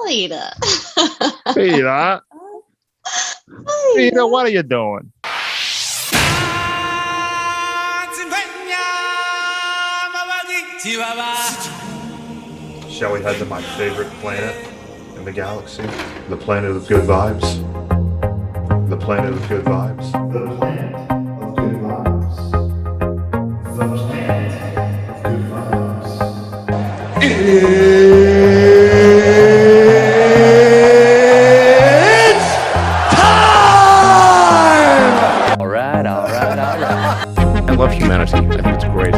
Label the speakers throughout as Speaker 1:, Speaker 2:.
Speaker 1: Peter.
Speaker 2: Peter. Peter, what are you doing? Shall we head to my favorite planet in the galaxy? The planet of good vibes. The planet of good vibes.
Speaker 3: The planet of good vibes. The planet of good vibes.
Speaker 2: It's time!
Speaker 4: All right.
Speaker 2: I love humanity. I think it's great.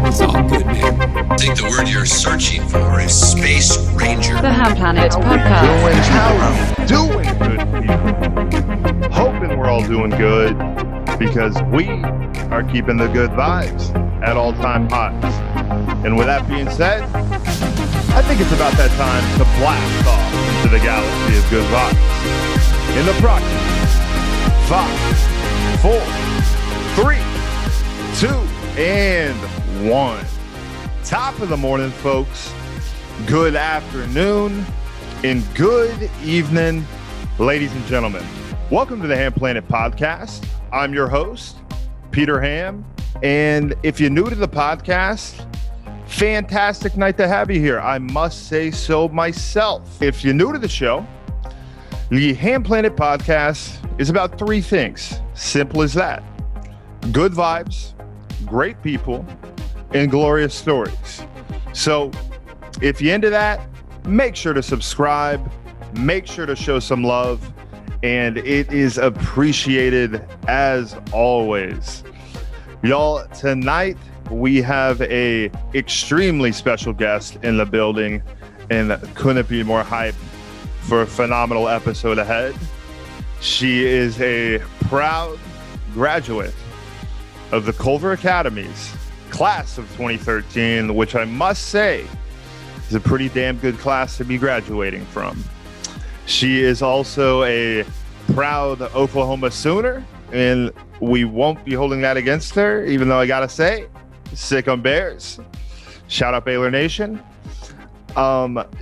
Speaker 5: It's all good, man. I think the word you're searching for is Space Ranger.
Speaker 6: The HAMM PLANET PODCAST.
Speaker 2: Doing good, people. Hoping we're all doing good because we are keeping the good vibes at all-time highs. And with that being said, I think it's about that time to blast off into the galaxy of good vibes. In the approximate 5, 4, 3, 2, and 1. Top of the morning, folks. Good afternoon and good evening, ladies and gentlemen. Welcome to the HAMM PLANET PODCAST. I'm your host, Peter Hamm. And if you're new to the podcast, fantastic night to have you here. I must say so myself. If you're new to the show, the HAMM PLANET Podcast is about three things. Simple as that. Good vibes, great people, and glorious stories. So if you're into that, make sure to subscribe, make sure to show some love, and it is appreciated as always. Y'all, tonight we have a extremely special guest in the building, and couldn't be more hyped for a phenomenal episode ahead. She is a proud graduate of the Culver Academy's class of 2013, which I must say is a pretty damn good class to be graduating from. She is also a proud Oklahoma Sooner, and we won't be holding that against her, even though I gotta say, sick on Bears. Shout out Baylor Nation.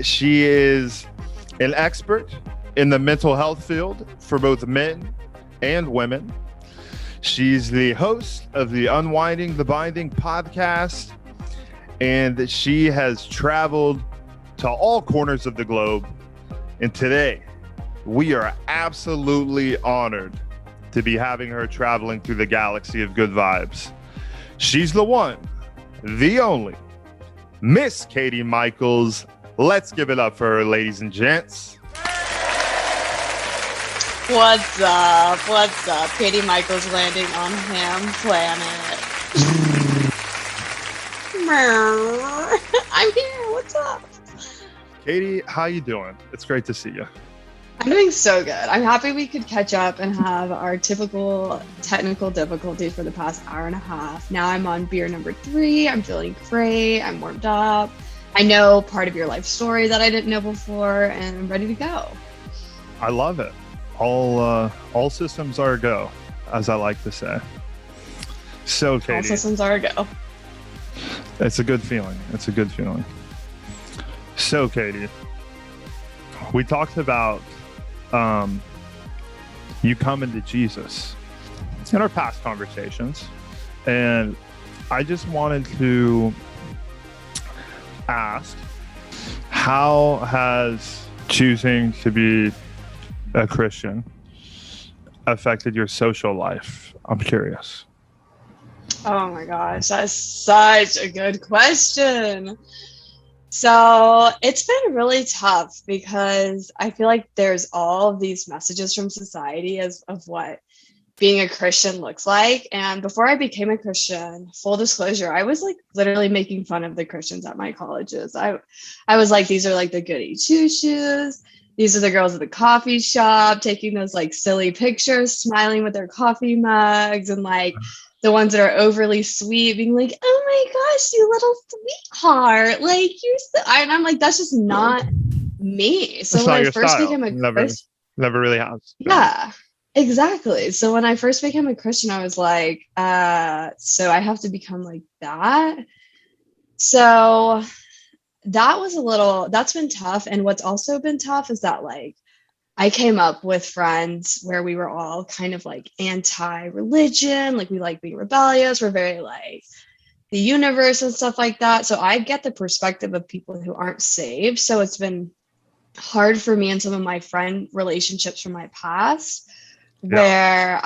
Speaker 2: She is an expert in the mental health field for both men and women. She's the host of the Unwinding the Binding podcast, and she has traveled to all corners of the globe. And today, we are absolutely honored to be having her traveling through the galaxy of good vibes. She's the one, the only, Miss Katie Mikles. Let's give it up for her, ladies and gents.
Speaker 1: What's up? Katie Mikles landing on HAMM PLANET. I'm here. What's up?
Speaker 2: Katie, how you doing? It's great to see you.
Speaker 1: I'm doing so good. I'm happy we could catch up and have our typical technical difficulties for the past hour and a half. Now I'm on beer number 3. I'm feeling great. I'm warmed up. I know part of your life story that I didn't know before, and I'm ready to go.
Speaker 2: I love it. All systems are a go, as I like to say. So, Katie.
Speaker 1: All systems are a go.
Speaker 2: It's a good feeling. So, Katie, we talked about you coming to Jesus in our past conversations, and I just wanted to ask, how has choosing to be a Christian affected your social life? I'm curious.
Speaker 1: Oh my gosh, that's such a good question. So it's been really tough because I feel like there's all of these messages from society of what being a Christian looks like. And before I became a Christian, full disclosure, I was like literally making fun of the Christians at my colleges. I was like, these are like the goody two-shoes. These are the girls at the coffee shop taking those like silly pictures, smiling with their coffee mugs, and like the ones that are overly sweet being like, oh my gosh, you little sweetheart. Like you're so, and I'm like, that's just not me. So when I first became a Christian,
Speaker 2: never really has.
Speaker 1: Yeah, exactly. So when I first became a Christian, I was like, so I have to become like that. So that's been tough. And what's also been tough is that like I came up with friends where we were all kind of like anti-religion, like we like being rebellious, we're very like the universe and stuff like that. So I get the perspective of people who aren't saved. So it's been hard for me and some of my friend relationships from my past where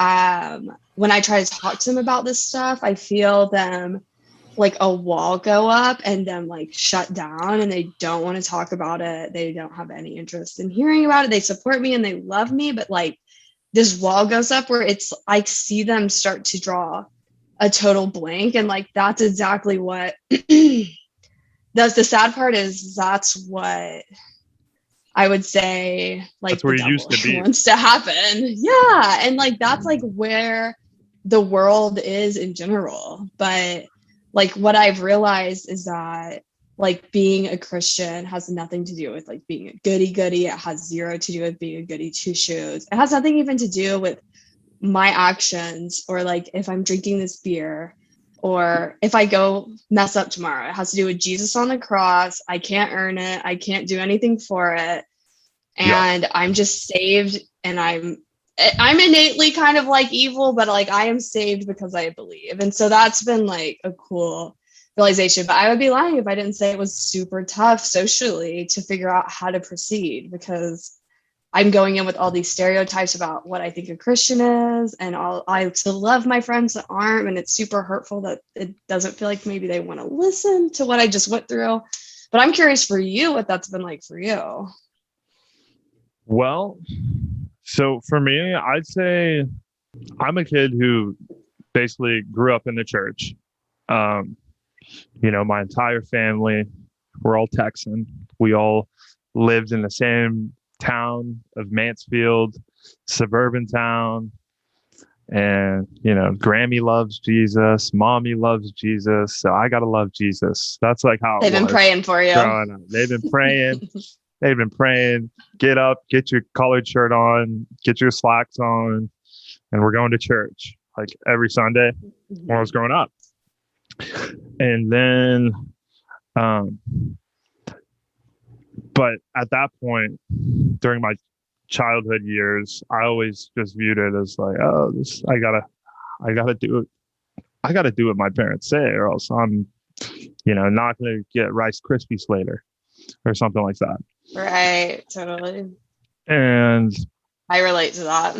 Speaker 1: when I try to talk to them about this stuff, I feel them like a wall go up and then like shut down and they don't want to talk about it. They don't have any interest in hearing about it. They support me and they love me, but like this wall goes up where it's I see them start to draw a total blank. And like that's exactly what that's the sad part is that's what I would say like
Speaker 2: that's where
Speaker 1: the
Speaker 2: you used to be.
Speaker 1: wants to happen. Yeah. And like that's like where the world is in general. But like what I've realized is that like being a Christian has nothing to do with like being a goody goody. It has zero to do with being a goody two shoes. It has nothing even to do with my actions or like if I'm drinking this beer or if I go mess up tomorrow. It has to do with Jesus on the cross. I can't earn it. I can't do anything for it. And I'm just saved and I'm innately kind of like evil, but like I am saved because I believe. And so that's been like a cool realization. But I would be lying if I didn't say it was super tough socially to figure out how to proceed because I'm going in with all these stereotypes about what I think a Christian is. And I still love my friends that aren't. And it's super hurtful that it doesn't feel like maybe they want to listen to what I just went through. But I'm curious for you, what that's been like for you.
Speaker 2: Well, so for me, I'd say I'm a kid who basically grew up in the church. My entire family, we're all Texan. We all lived in the same town of Mansfield, suburban town. And, Grammy loves Jesus. Mommy loves Jesus. So I got to love Jesus. That's like how
Speaker 1: they've been praying for you.
Speaker 2: Growing up. They've been praying. They've been praying, get up, get your collared shirt on, get your slacks on, and we're going to church like every Sunday when I was growing up. And then, but at that point, during my childhood years, I always just viewed it as like, oh, I gotta do it. I gotta do what my parents say, or else I'm, not gonna get Rice Krispies later, or something like that.
Speaker 1: Right, totally.
Speaker 2: And
Speaker 1: I relate to that.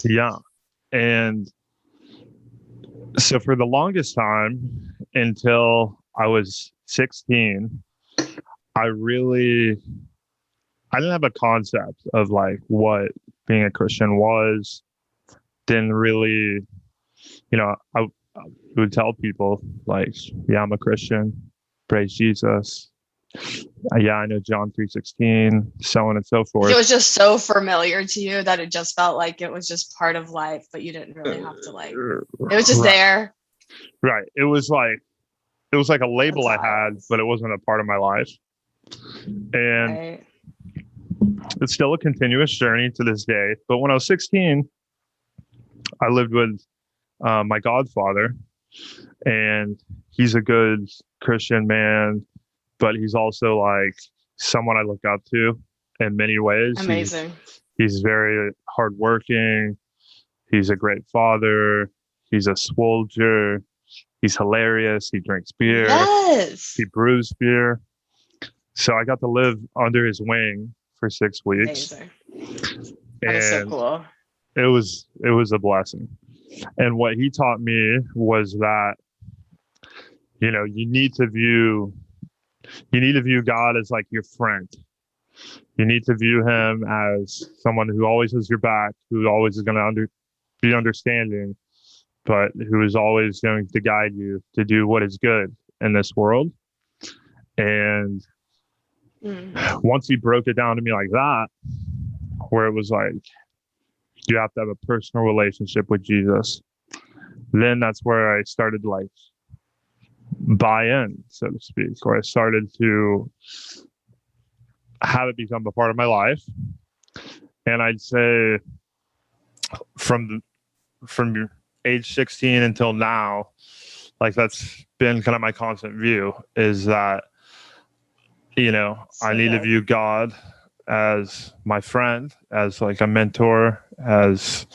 Speaker 2: Yeah. And so for the longest time until I was 16, I didn't have a concept of like what being a Christian was. Didn't really, I would tell people like, yeah, I'm a Christian, praise Jesus. Yeah, I know John 3:16, so on and so forth.
Speaker 1: It was just so familiar to you that it just felt like it was just part of life, but you didn't really have to like, it was just there.
Speaker 2: Right. It was like a label I had, but it wasn't a part of my life. And it's still a continuous journey to this day. But when I was 16, I lived with my godfather, and he's a good Christian man, but he's also like someone I look up to in many ways.
Speaker 1: Amazing.
Speaker 2: He's very hardworking. He's a great father. He's a soldier. He's hilarious. He drinks beer.
Speaker 1: Yes.
Speaker 2: He brews beer. So I got to live under his wing for 6 weeks.
Speaker 1: Amazing. That is so cool.
Speaker 2: It was a blessing. And what he taught me was that, you need to view God as like your friend. You need to view him as someone who always has your back, who always is going to be understanding, but who is always going to guide you to do what is good in this world. And once he broke it down to me like that, where it was like, you have to have a personal relationship with Jesus, then that's where I started to like buy in, so to speak, where I started to have it become a part of my life. And I'd say from age 16 until now, like that's been kind of my constant view, is that I need to view God as my friend, as like a mentor, as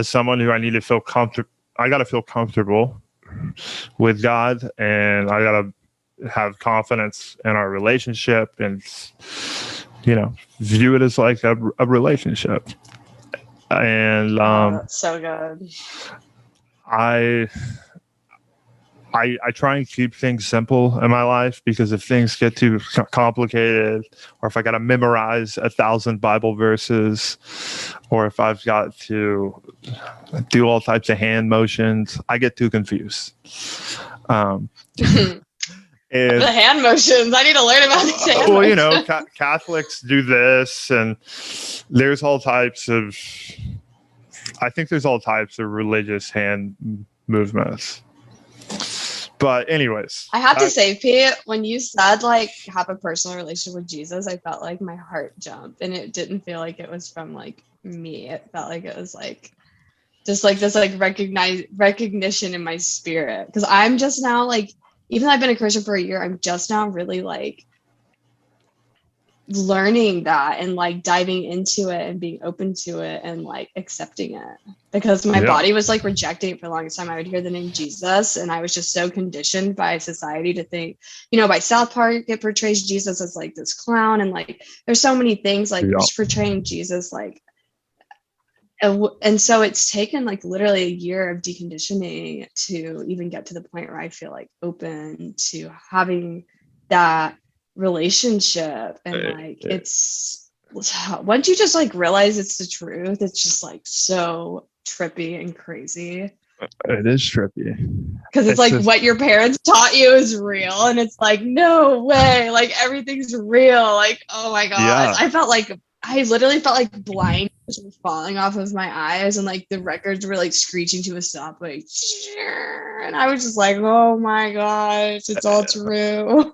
Speaker 2: someone who I need to feel comfortable. I got to feel comfortable with God, and I got to have confidence in our relationship, and view it as like a relationship. And
Speaker 1: that's so good.
Speaker 2: I try and keep things simple in my life, because if things get too complicated, or if I got to memorize 1,000 Bible verses, or if I've got to do all types of hand motions, I get too confused. And,
Speaker 1: the hand motions. I need to learn about these hand motions.
Speaker 2: Catholics do this, and there's all types of. I think there's all types of religious hand movements. But anyways,
Speaker 1: I have to say, Pete, when you said like have a personal relationship with Jesus, I felt like my heart jumped, and it didn't feel like it was from like me. It felt like it was like just like this like recognition in my spirit, because I'm just now like, even though I've been a Christian for a year, I'm just now really like learning that and like diving into it and being open to it and like accepting it, because my body was like rejecting it for the longest time. I would hear the name Jesus, and I was just so conditioned by society to think, by South Park, it portrays Jesus as like this clown, and like there's so many things like portraying Jesus like, and so it's taken like literally a year of deconditioning to even get to the point where I feel like open to having that relationship. And like it's, once you just like realize it's the truth, it's just like so trippy and crazy.
Speaker 2: It is trippy,
Speaker 1: because it's like just, what your parents taught you is real, and it's like, no way, like everything's real, like, oh my god. I literally felt like blind was falling off of my eyes, and like the records were like screeching to a stop, like, and I was just like, oh my gosh, it's all true.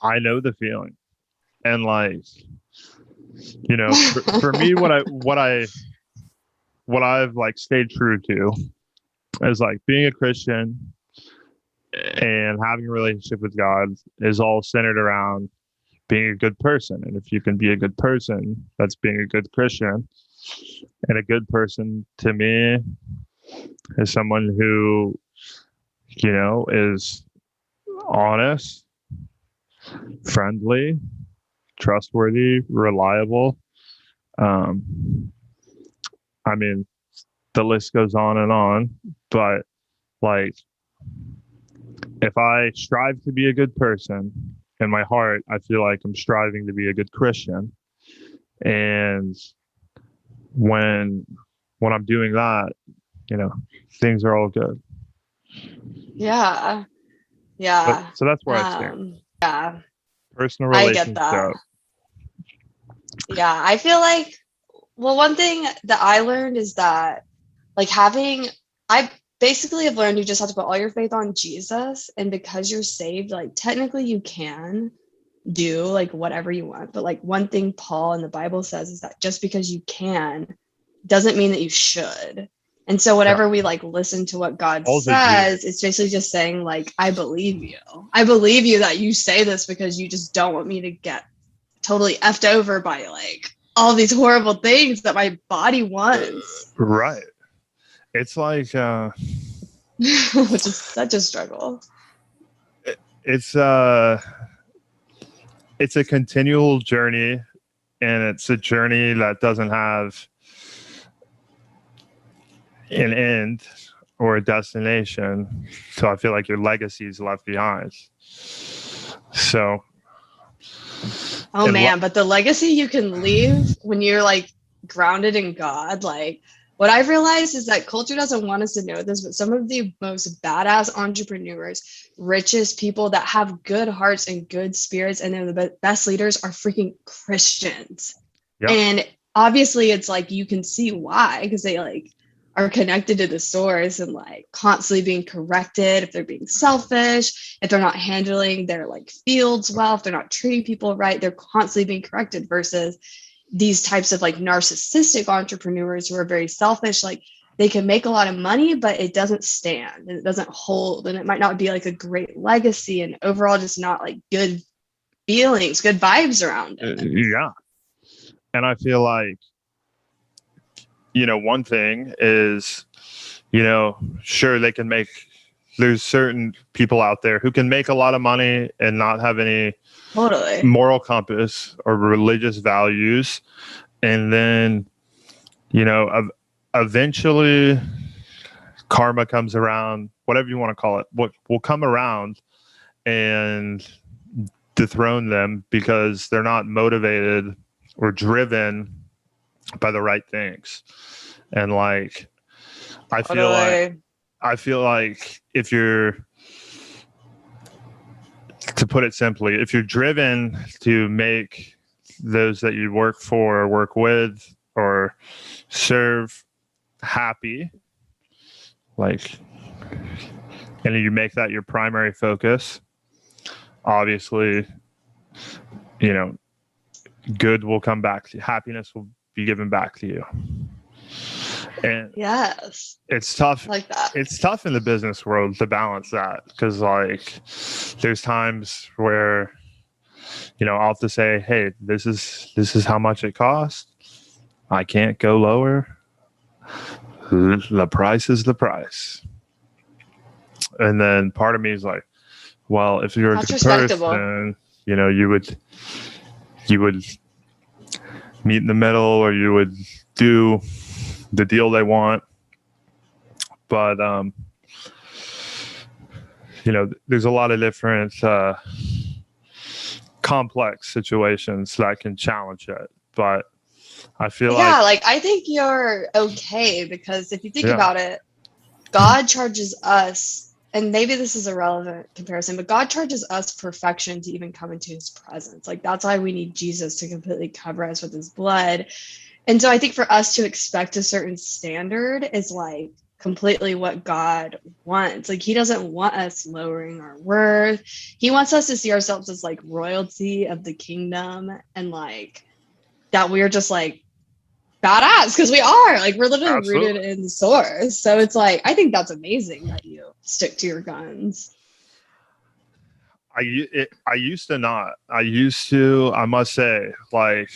Speaker 2: I know the feeling. And like, for me, what I've like stayed true to is like being a Christian and having a relationship with God is all centered around being a good person. And if you can be a good person, that's being a good Christian. And a good person to me is someone who, is honest, friendly, trustworthy, reliable. I mean, the list goes on, but like, if I strive to be a good person, in my heart, I feel like I'm striving to be a good Christian. And when I'm doing that, things are all good.
Speaker 1: Yeah.
Speaker 2: So that's where I stand.
Speaker 1: Yeah.
Speaker 2: Personal relationship.
Speaker 1: I get that. Yeah, I feel like, well, one thing that I learned is that like I basically have learned you just have to put all your faith on Jesus, and because you're saved, like technically you can do like whatever you want, but like one thing Paul in the Bible says is that just because you can doesn't mean that you should. And so whenever we like listen to what God says, it's basically just saying like, I believe you that you say this because you just don't want me to get totally effed over by like all these horrible things that my body wants.
Speaker 2: Right. It's like
Speaker 1: which is such a struggle.
Speaker 2: It's a continual journey, and it's a journey that doesn't have an end or a destination. So I feel like your legacy is left behind. So
Speaker 1: but the legacy you can leave when you're like grounded in God, like what I've realized is that culture doesn't want us to know this, but some of the most badass entrepreneurs, richest people that have good hearts and good spirits, and they're the best leaders, are freaking Christians. Yep. And obviously it's like, you can see why, because they like are connected to the source and like constantly being corrected if they're being selfish, if they're not handling their like fields well, if they're not treating people right, they're constantly being corrected, versus these types of like narcissistic entrepreneurs who are very selfish. Like they can make a lot of money, but it doesn't stand and it doesn't hold, and it might not be like a great legacy, and overall just not like good feelings, good vibes around it.
Speaker 2: Yeah. And I feel like, one thing is, sure, there's certain people out there who can make a lot of money and not have any
Speaker 1: Totally.
Speaker 2: moral compass or religious values. And then, eventually karma comes around, whatever you want to call it, what will come around and dethrone them because they're not motivated or driven by the right things. And like, I feel like if you're, to put it simply, if you're driven to make those that you work for or work with or serve happy, like, and you make that your primary focus, obviously, good will come back to you. Happiness will be given back to you. And
Speaker 1: yes,
Speaker 2: it's tough.
Speaker 1: Like that.
Speaker 2: It's tough in the business world to balance that because, like, there's times where, I'll have to say, hey, this is how much it costs. I can't go lower. The price is the price. And then part of me is like, well, if you're
Speaker 1: That's
Speaker 2: a good person, you would meet in the middle, or you would do the deal they want. But there's a lot of different complex situations that can challenge it. But I feel
Speaker 1: I think you're okay, because if you think about it, God charges us, and maybe this is a relevant comparison, but God charges us perfection to even come into his presence. Like, that's why we need Jesus to completely cover us with his blood. And so I think for us to expect a certain standard is like completely what God wants. Like, he doesn't want us lowering our worth. He wants us to see ourselves as like royalty of the kingdom, and like that we're just like badass, because we are, like, we're literally
Speaker 2: Absolutely
Speaker 1: rooted in the source. So it's like, I think that's amazing that you stick to your guns.
Speaker 2: I used to not. I must say, like,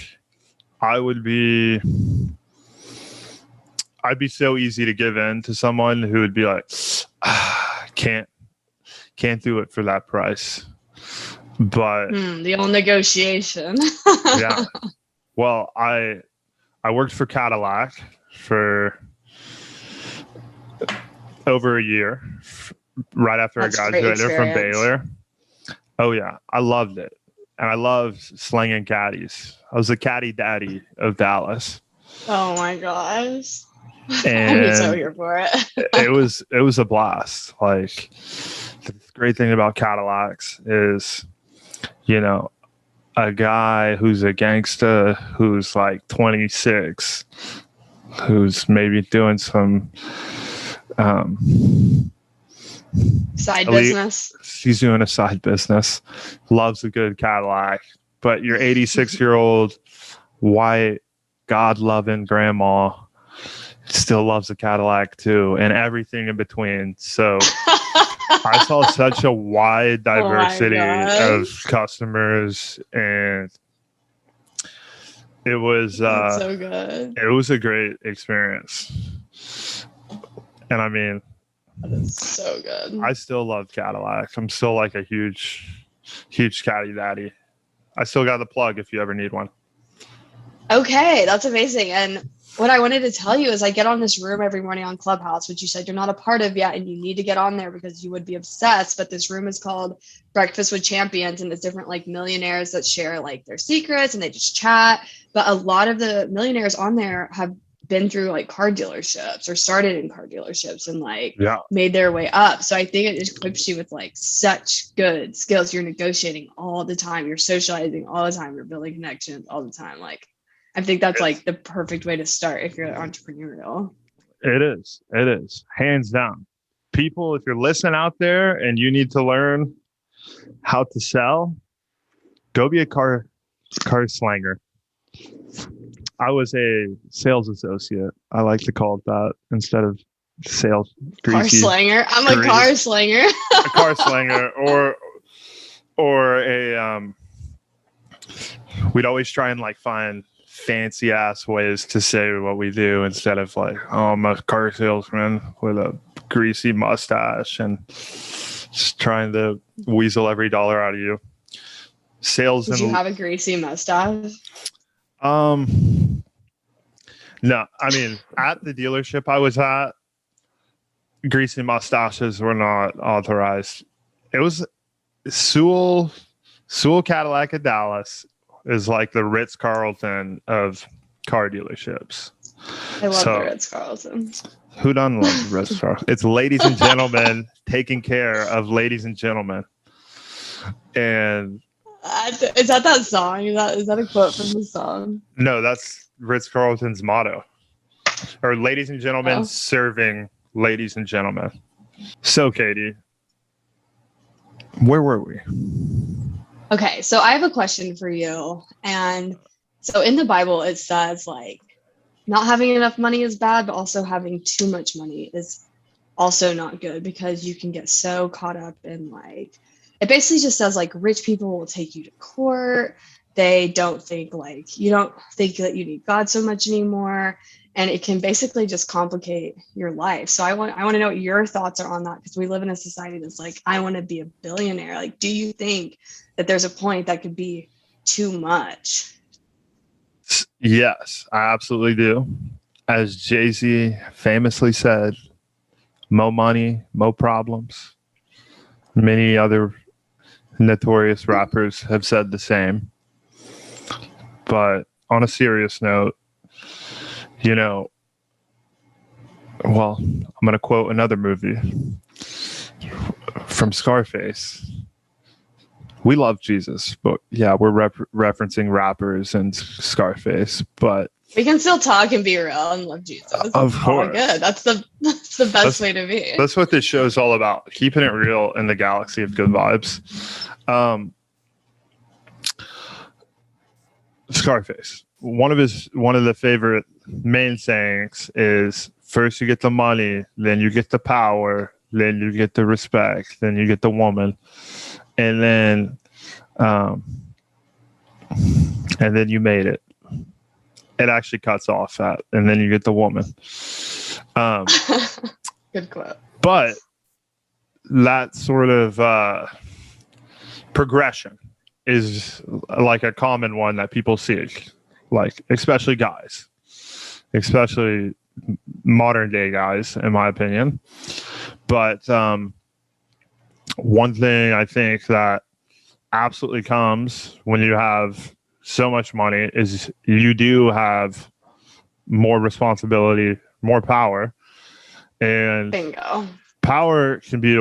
Speaker 2: I'd be so easy to give in to someone who would be like, can't do it for that price. But
Speaker 1: the old negotiation.
Speaker 2: yeah. Well, I worked for Cadillac for over a year, right after I graduated from Baylor. Oh yeah, I loved it. And I loved slinging caddies. I was the caddy daddy of Dallas.
Speaker 1: Oh my gosh.
Speaker 2: And
Speaker 1: I'm so here for it.
Speaker 2: it was a blast. Like, the great thing about Cadillacs is, a guy who's a gangster, who's like 26, who's maybe doing some
Speaker 1: side business.
Speaker 2: He's doing a side business, loves a good Cadillac, but your 86-year-old white God-loving grandma still loves a Cadillac too, and everything in between. So I saw such a wide diversity of customers, and it was
Speaker 1: so good.
Speaker 2: It was a great experience. And I mean,
Speaker 1: that is so good.
Speaker 2: I still love Cadillac. I'm still like a huge caddy daddy. I still got the plug if you ever need one.
Speaker 1: Okay, that's amazing. And what I wanted to tell you is I get on this room every morning on Clubhouse, which you said you're not a part of yet, and you need to get on there because you would be obsessed. But this room is called Breakfast with Champions, and it's different like millionaires that share like their secrets, and they just chat. But a lot of the millionaires on there have been through like car dealerships or started in car dealerships and like made their way up. So I think it equips you with like such good skills. You're negotiating all the time. You're socializing all the time. You're building connections all the time. Like, I think that's like the perfect way to start if you're entrepreneurial.
Speaker 2: It is. Hands down. People, if you're listening out there and you need to learn how to sell, go be a car slanger. I was a sales associate. I like to call it that instead of sales.
Speaker 1: Car slanger. I'm a car slanger.
Speaker 2: A car slanger or a we'd always try and like find fancy ass ways to say what we do instead of like, oh, I'm a car salesman with a greasy mustache and just trying to weasel every dollar out of you. Sales.
Speaker 1: Did you have a greasy mustache?
Speaker 2: No, I mean, at the dealership I was at, greasy mustaches were not authorized. It was Sewell Cadillac of Dallas is like the Ritz-Carlton of car dealerships.
Speaker 1: I love the Ritz-Carlton.
Speaker 2: Who doesn't love the Ritz-Carlton? It's ladies and gentlemen taking care of ladies and gentlemen. And
Speaker 1: is that song? Is that a quote from the song?
Speaker 2: no, that's Ritz-Carlton's motto. Or ladies and gentlemen serving ladies and gentlemen. So, Katie, where were we?
Speaker 1: Okay, so I have a question for you. And so in the Bible, it says like not having enough money is bad, but also having too much money is also not good because you can get so caught up in like, it basically just says like rich people will take you to court. They don't think like, you don't think that you need God so much anymore. And it can basically just complicate your life. So I want to know what your thoughts are on that, because we live in a society that's like, I want to be a billionaire. Like, do you think that there's a point that could be too much?
Speaker 2: Yes, I absolutely do. As Jay-Z famously said, mo money, mo problems. Many other notorious rappers have said the same. But on a serious note, you know, well, I'm going to quote another movie from Scarface. We love Jesus, but yeah, we're referencing rappers and Scarface, but
Speaker 1: we can still talk and be real and love Jesus.
Speaker 2: Of course.
Speaker 1: Good. That's the best way to be.
Speaker 2: That's what this show is all about. Keeping it real in the galaxy of good vibes. Scarface. One of the favorite main sayings is, first you get the money, then you get the power, then you get the respect, then you get the woman, and then you made it. It actually cuts off at, and then you get the woman.
Speaker 1: Good quote.
Speaker 2: But that sort of progression is like a common one that people seek, like especially guys, especially modern day guys, in my opinion. But one thing I think that absolutely comes when you have so much money is you do have more responsibility, more power, and
Speaker 1: bingo.
Speaker 2: Power can be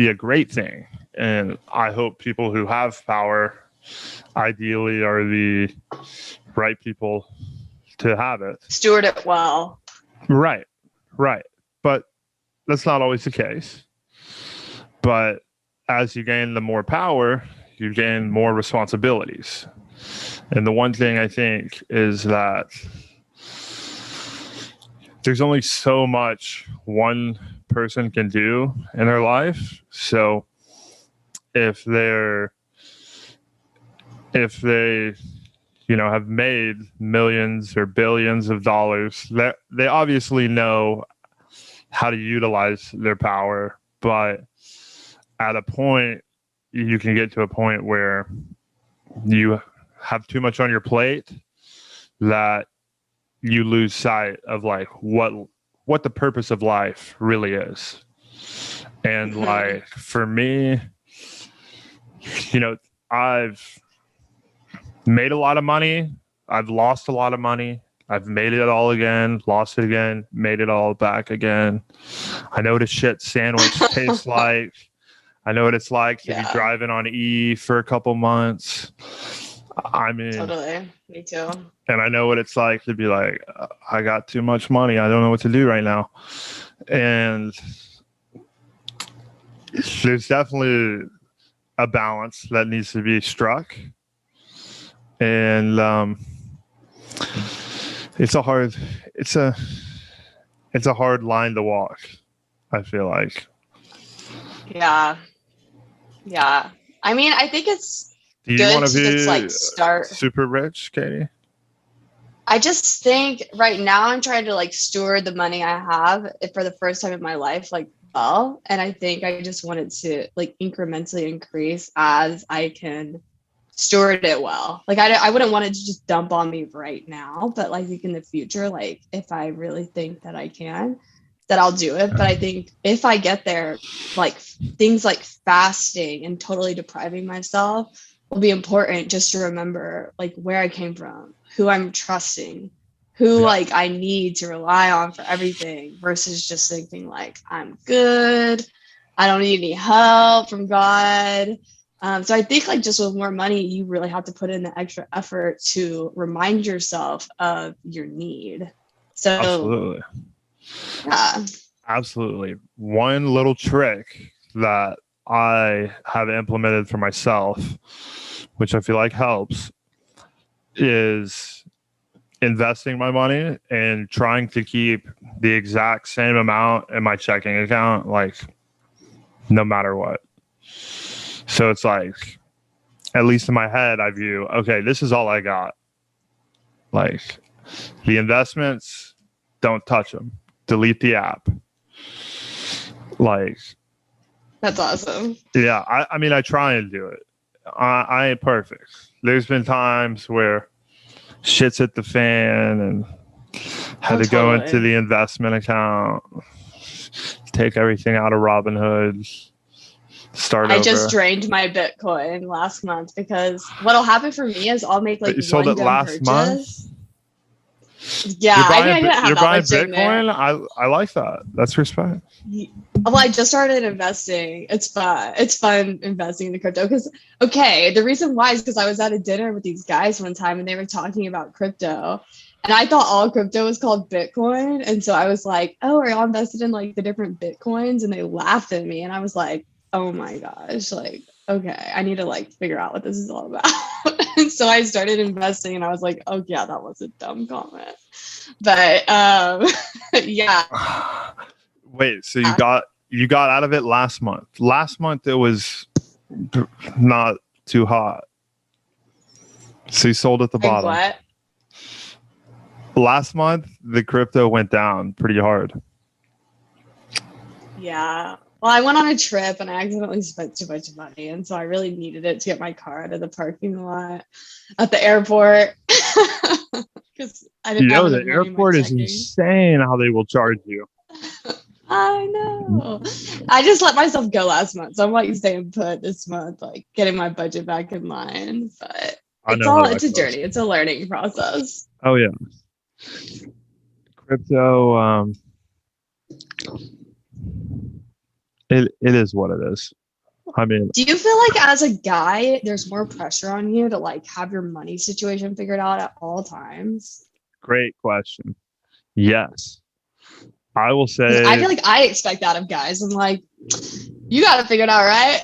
Speaker 2: a great thing. And I hope people who have power ideally are the right people to have it.
Speaker 1: Steward it well.
Speaker 2: Right. But that's not always the case. But as you gain the more power, you gain more responsibilities. And the one thing I think is that there's only so much one person can do in their life. So if they have made millions or billions of dollars, they obviously know how to utilize their power. But at a point, you can get to a point where you have too much on your plate that you lose sight of like what the purpose of life really is. And like for me, I've made a lot of money. I've lost a lot of money. I've made it all again, lost it again, made it all back again. I know what a shit sandwich tastes like. I know what it's like to be driving on E for a couple months. I mean,
Speaker 1: totally. Me too.
Speaker 2: And I know what it's like to be like, I got too much money. I don't know what to do right now. And there's definitely a balance that needs to be struck. And it's a hard line to walk, I feel like.
Speaker 1: Yeah. I mean, I think it's
Speaker 2: Do you
Speaker 1: good
Speaker 2: want
Speaker 1: to
Speaker 2: to
Speaker 1: just
Speaker 2: be
Speaker 1: like start.
Speaker 2: super rich, Katie?
Speaker 1: I just think right now I'm trying to like steward the money I have for the first time in my life, like well. And I think I just wanted to like incrementally increase as I can steward it well. Like I wouldn't want it to just dump on me right now, but like in the future, like if I really think that I can, that I'll do it. But I think if I get there, like things like fasting and totally depriving myself will be important just to remember like where I came from, who I'm trusting, who
Speaker 2: Yeah.
Speaker 1: like I need to rely on for everything versus just thinking like I'm good. I don't need any help from God. So I think like just with more money, you really have to put in the extra effort to remind yourself of your need. So
Speaker 2: Absolutely.
Speaker 1: yeah.
Speaker 2: Absolutely. One little trick that I have implemented for myself, which I feel like helps, is investing my money and trying to keep the exact same amount in my checking account, like no matter what. So it's like, at least in my head, I view, okay, this is all I got. Like the investments, don't touch them. Delete the app. Like,
Speaker 1: That's awesome.
Speaker 2: yeah, I mean, I try and do it. I ain't perfect. There's been times where shit's hit the fan and had to go into the investment account, take everything out of Robinhood, start
Speaker 1: I
Speaker 2: over.
Speaker 1: just drained my Bitcoin last month because what'll happen for me is I'll make like
Speaker 2: You sold
Speaker 1: one
Speaker 2: it
Speaker 1: dumb
Speaker 2: last month?
Speaker 1: purchase. Yeah, I mean, I didn't have
Speaker 2: You're
Speaker 1: that
Speaker 2: buying
Speaker 1: much in there.
Speaker 2: Bitcoin? I like that. That's respect.
Speaker 1: Well, I just started investing. It's fun. It's fun investing in the crypto because, okay, the reason why is because I was at a dinner with these guys one time and they were talking about crypto. And I thought all crypto was called Bitcoin. And so I was like, oh, are y'all invested in like the different Bitcoins? And they laughed at me. And I was like, oh my gosh, like, okay, I need to like figure out what this is all about. And so I started investing and I was like, oh yeah, that was a dumb comment. But yeah.
Speaker 2: Wait, so you got out of it last month. Last month it was not too hot. So you sold at the bottom.
Speaker 1: What?
Speaker 2: Last month the crypto went down pretty hard.
Speaker 1: Yeah. Well, I went on a trip and I accidentally spent too much money. And so I really needed it to get my car out of the parking lot at the airport. Because I didn't have
Speaker 2: The
Speaker 1: enough money in my
Speaker 2: airport is
Speaker 1: checking.
Speaker 2: insane how they will charge you.
Speaker 1: I know. I just let myself go last month. So I'm like staying put this month, like getting my budget back in line. But it's a journey. It's a learning process.
Speaker 2: Oh yeah. Crypto, it is what it is. I mean,
Speaker 1: Do you feel like as a guy, there's more pressure on you to like have your money situation figured out at all times?
Speaker 2: great question. Yes. I will say,
Speaker 1: I feel like I expect that of guys. I'm like, you got to figure it out, right?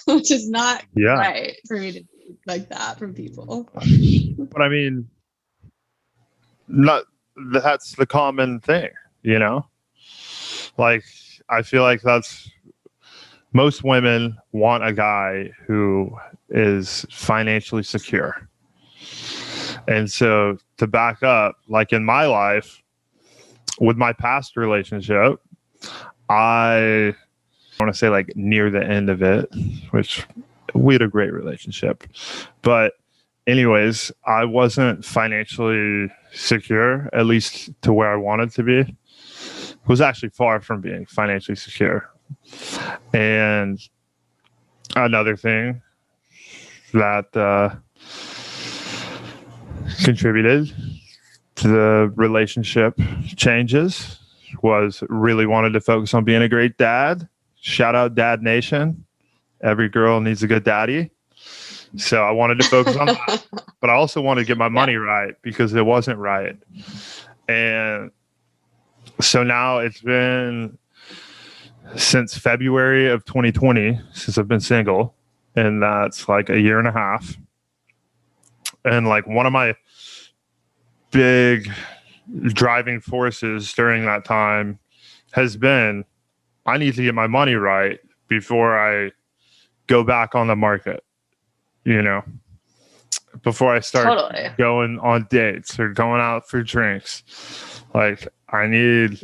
Speaker 1: Which is not right for me to like that from people.
Speaker 2: but I mean, not that's the common thing, you know? Like, I feel like that's most women want a guy who is financially secure. And so to back up, like in my life, with my past relationship, I want to say like near the end of it, which we had a great relationship. But anyways, I wasn't financially secure, at least to where I wanted to be. Was actually far from being financially secure. And another thing that contributed to the relationship changes was really wanted to focus on being a great dad. Shout out Dad Nation. Every girl needs a good daddy. So I wanted to focus on that. But I also wanted to get my money right because it wasn't right. And so now it's been since February of 2020 since I've been single. And that's like a year and a half. And like one of my big driving forces during that time has been I need to get my money right before I go back on the market, you know? before I start
Speaker 1: Totally.
Speaker 2: going on dates or going out for drinks. Like, I need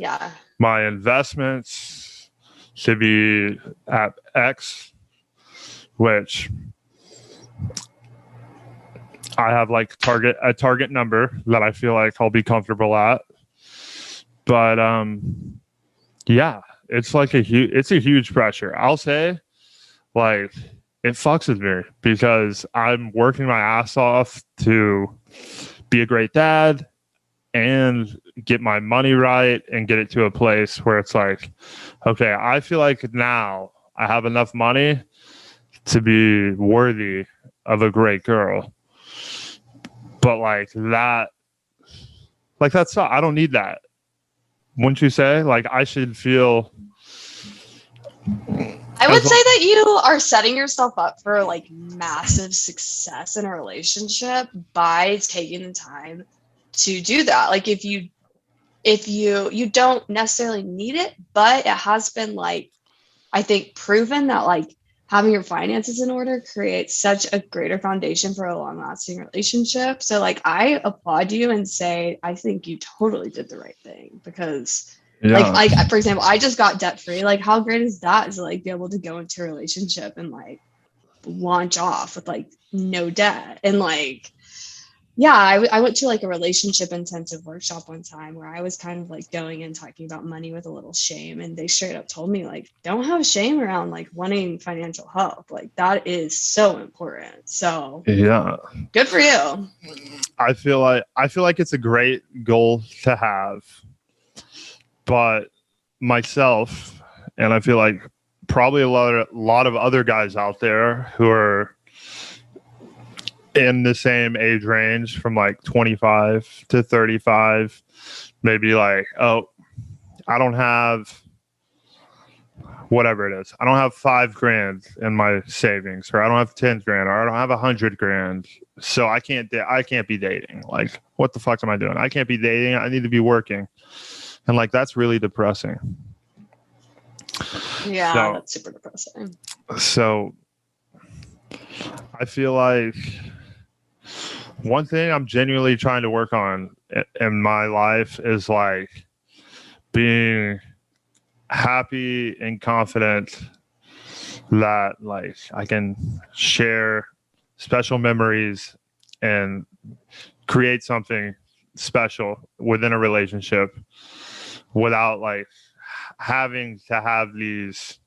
Speaker 2: my investments to be at X, which I have like a target number that I feel like I'll be comfortable at. But yeah, it's like a huge pressure. I'll say, like, it fucks with me because I'm working my ass off to be a great dad and get my money right and get it to a place where it's like, okay, I feel like now I have enough money to be worthy of a great girl. But that's I don't need that. Wouldn't you say? Like, I should feel.
Speaker 1: I would say that you are setting yourself up for like massive success in a relationship by taking the time to do that. Like, if you don't necessarily need it, but it has been, like, I think, proven that like having your finances in order creates such a greater foundation for a long-lasting relationship. So like, I applaud you and say I think you totally did the right thing, because like for example, I just got debt-free. Like, how great is that, to like be able to go into a relationship and like launch off with like no debt. And like, yeah, I went to like a relationship intensive workshop one time where I was kind of like going and talking about money with a little shame. And they straight up told me, like, don't have shame around like wanting financial help. Like, that is so important. So
Speaker 2: yeah,
Speaker 1: good for you.
Speaker 2: I feel like it's a great goal to have, but myself, and I feel like probably a lot of other guys out there who are in the same age range from like 25 to 35, maybe like, oh, I don't have whatever it is. I don't have $5,000 in my savings, or I don't have 10 grand, or I don't have 100 grand. So I can't be dating. Like, what the fuck am I doing? I can't be dating. I need to be working. And like, that's really depressing.
Speaker 1: Yeah, that's super depressing.
Speaker 2: So I feel like one thing I'm genuinely trying to work on in my life is like being happy and confident that like I can share special memories and create something special within a relationship without like having to have these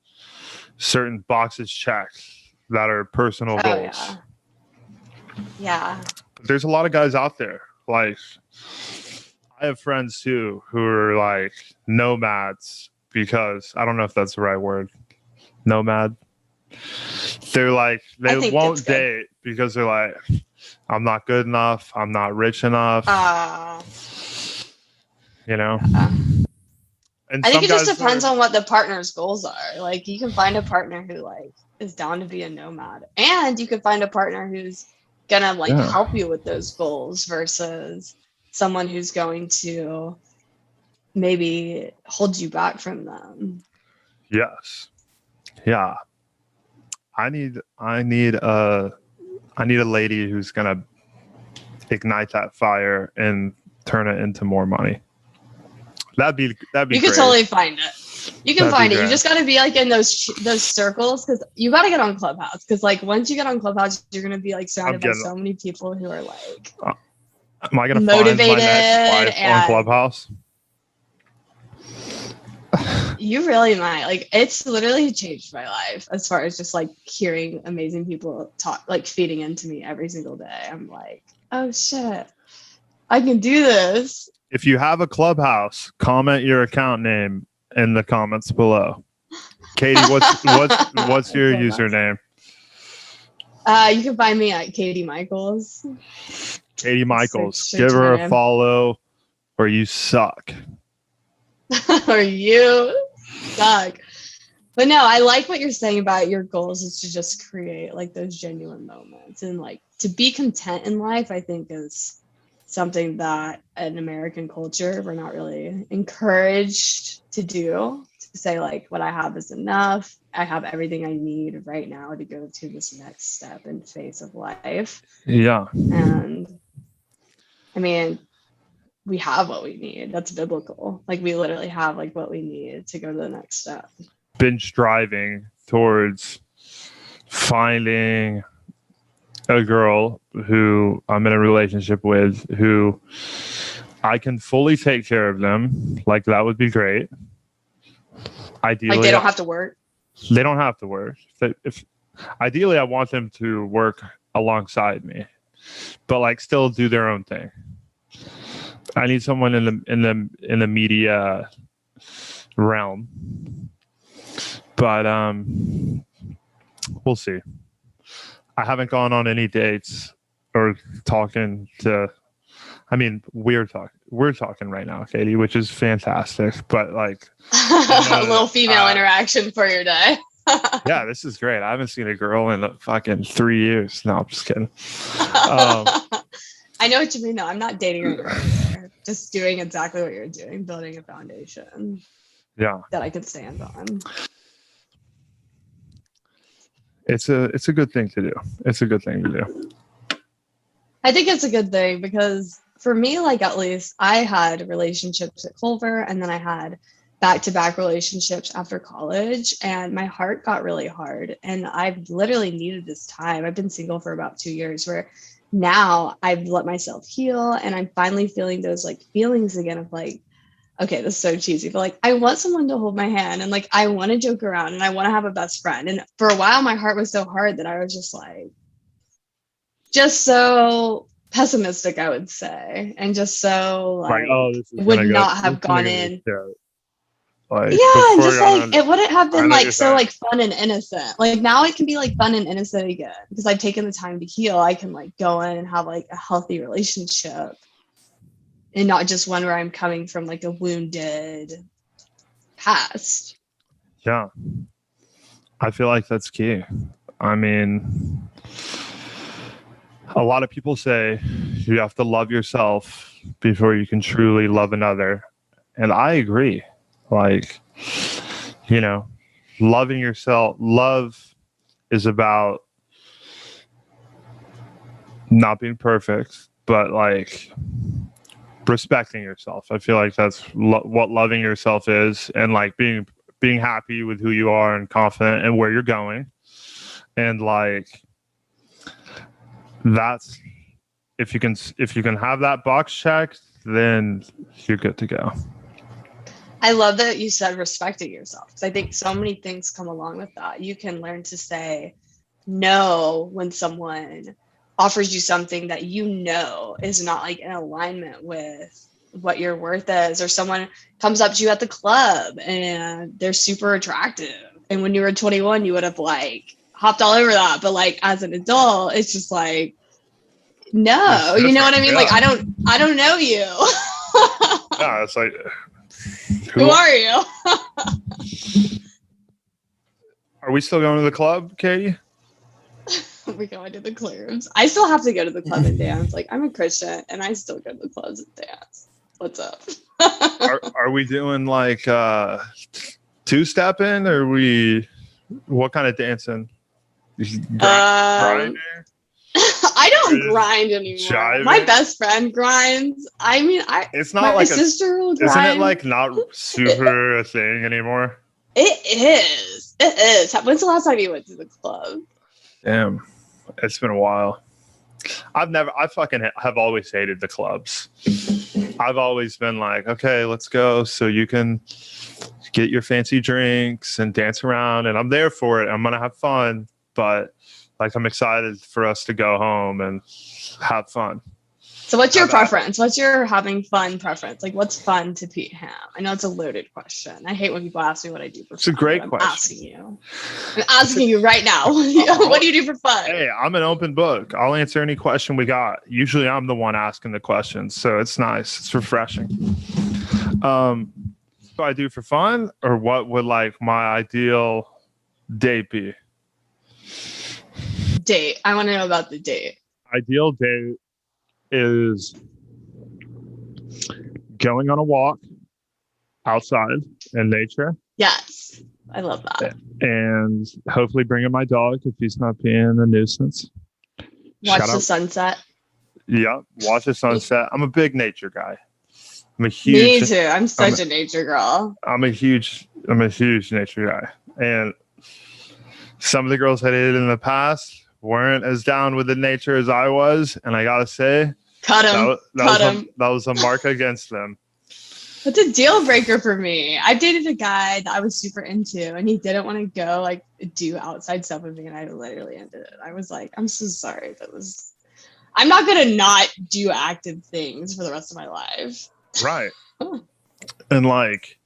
Speaker 2: certain boxes checked that are personal goals.
Speaker 1: Yeah.
Speaker 2: There's a lot of guys out there. Like, I have friends too who are like nomads, because I don't know if that's the right word. Nomad. They're like, they won't date because they're like, I'm not good enough. I'm not rich enough. You know? And
Speaker 1: I think it just depends on what the partner's goals are. Like, you can find a partner who like is down to be a nomad, and you can find a partner who's gonna like help you with those goals versus someone who's going to maybe hold you back from them.
Speaker 2: Yes. Yeah. I need a lady who's gonna ignite that fire and turn it into more money. That'd be
Speaker 1: You could totally find it. You can find it. You just got to be like in those circles, because you got to get on Clubhouse, because like once you get on Clubhouse, you're going to be like surrounded by so many people who are like
Speaker 2: am I going to
Speaker 1: motivated
Speaker 2: find my next wife on Clubhouse?
Speaker 1: You really might. Like, it's literally changed my life as far as just like hearing amazing people talk, like feeding into me every single day. I'm like, oh shit, I can do this.
Speaker 2: If you have a Clubhouse, comment your account name in the comments below. Katie, what's your username?
Speaker 1: You can find me at Katie Mikles.
Speaker 2: Katie Mikles. Give her a follow, or you suck.
Speaker 1: Or you suck. But no, I like what you're saying about your goals is to just create like those genuine moments, and like to be content in life, I think is something that in American culture we're not really encouraged to do, to say like what I have is enough. I have everything I need right now to go to this next step and phase of life.
Speaker 2: Yeah.
Speaker 1: And I mean, we have what we need. That's biblical. Like we literally have like what we need to go to the next step.
Speaker 2: Been striving towards finding a girl who I'm in a relationship with, who I can fully take care of them. Like that would be great. Ideally,
Speaker 1: Like they don't have to work.
Speaker 2: They don't have to work. If ideally, I want them to work alongside me, but like still do their own thing. I need someone in the media realm, but we'll see. I haven't gone on any dates or talking to. I mean, we're talking right now, Katie, which is fantastic. But like
Speaker 1: a little female interaction for your day.
Speaker 2: Yeah, this is great. I haven't seen a girl in fucking 3 years. No, I'm just kidding.
Speaker 1: I know what you mean, though. I'm not dating her either. Just doing exactly what you're doing, building a foundation.
Speaker 2: Yeah,
Speaker 1: that I can stand on.
Speaker 2: It's a good thing to do. It's a good thing to do.
Speaker 1: I think it's a good thing because for me, like at least I had relationships at Culver and then I had back-to-back relationships after college and my heart got really hard and I've literally needed this time. I've been single for about 2 years where now I've let myself heal and I'm finally feeling those like feelings again of like, okay, this is so cheesy, but like I want someone to hold my hand and like I want to joke around and I want to have a best friend. And for a while my heart was so hard that I was just like, just so pessimistic, I would say, and just so like would not have gone in.
Speaker 2: Like,
Speaker 1: yeah, and just like it wouldn't have been like so like fun and innocent. Like now it can be like fun and innocent again because I've taken the time to heal. I can like go in and have like a healthy relationship and not just one where I'm coming from like a wounded past.
Speaker 2: Yeah, I feel like that's key. I mean, a lot of people say you have to love yourself before you can truly love another. And I agree. Like, you know, loving yourself, love is about not being perfect, but like respecting yourself. I feel like that's what loving yourself is, and like being happy with who you are and confident and where you're going. And like, that's if you can have that box checked, then you're good to go.
Speaker 1: I love that you said respecting yourself because I think so many things come along with that. You can learn to say no when someone offers you something that you know is not like in alignment with what your worth is, or someone comes up to you at the club and they're super attractive. And when you were 21, you would have like hopped all over that. But like as an adult, it's just like, no, you know what I mean? Yeah. Like, I don't know you.
Speaker 2: Yeah, it's like,
Speaker 1: who are you?
Speaker 2: Are we still going to the club, Katie?
Speaker 1: We're going to the clubs. I still have to go to the club and dance. Like, I'm a Christian and I still go to the clubs and dance. What's up?
Speaker 2: are we doing like two-stepping, or what kind of dancing?
Speaker 1: Grinding? I don't grind anymore. Jiving? My best friend grinds. I mean,
Speaker 2: it's not like
Speaker 1: sister will grind.
Speaker 2: Isn't it like not super a thing anymore?
Speaker 1: It is. It is. When's the last time you went to the club?
Speaker 2: Damn, it's been a while. I fucking have always hated the clubs. I've always been like, okay, let's go so you can get your fancy drinks and dance around, and I'm there for it. I'm gonna have fun, but like I'm excited for us to go home and have fun.
Speaker 1: So what's your preference? What's your having fun preference? Like what's fun to Pete Ham? I know it's a loaded question. I hate when people ask me what I do for fun.
Speaker 2: It's a great question.
Speaker 1: I'm asking you right now. What do you do for fun?
Speaker 2: Hey, I'm an open book. I'll answer any question we got. Usually I'm the one asking the questions, so it's nice. It's refreshing. What do I do for fun, or what would like my ideal date be?
Speaker 1: Date. I want to know about the date.
Speaker 2: Ideal date is going on a walk outside in nature
Speaker 1: Yes. I love that.
Speaker 2: And hopefully bringing my dog if he's not being a nuisance.
Speaker 1: Watch
Speaker 2: Shout
Speaker 1: the
Speaker 2: out.
Speaker 1: sunset.
Speaker 2: Yeah, watch the sunset. I'm a big nature guy. I'm a
Speaker 1: Me
Speaker 2: huge.
Speaker 1: too. I'm such a nature girl.
Speaker 2: I'm a huge nature guy. And some of the girls I dated in the past weren't as down with the nature as I was, and I gotta say,
Speaker 1: Cut him.
Speaker 2: that was a mark against them.
Speaker 1: It's a deal breaker for me. I dated a guy that I was super into, and he didn't want to go like do outside stuff with me, and I literally ended it. I was like, I'm so sorry. I'm not gonna not do active things for the rest of my life.
Speaker 2: Right. And like,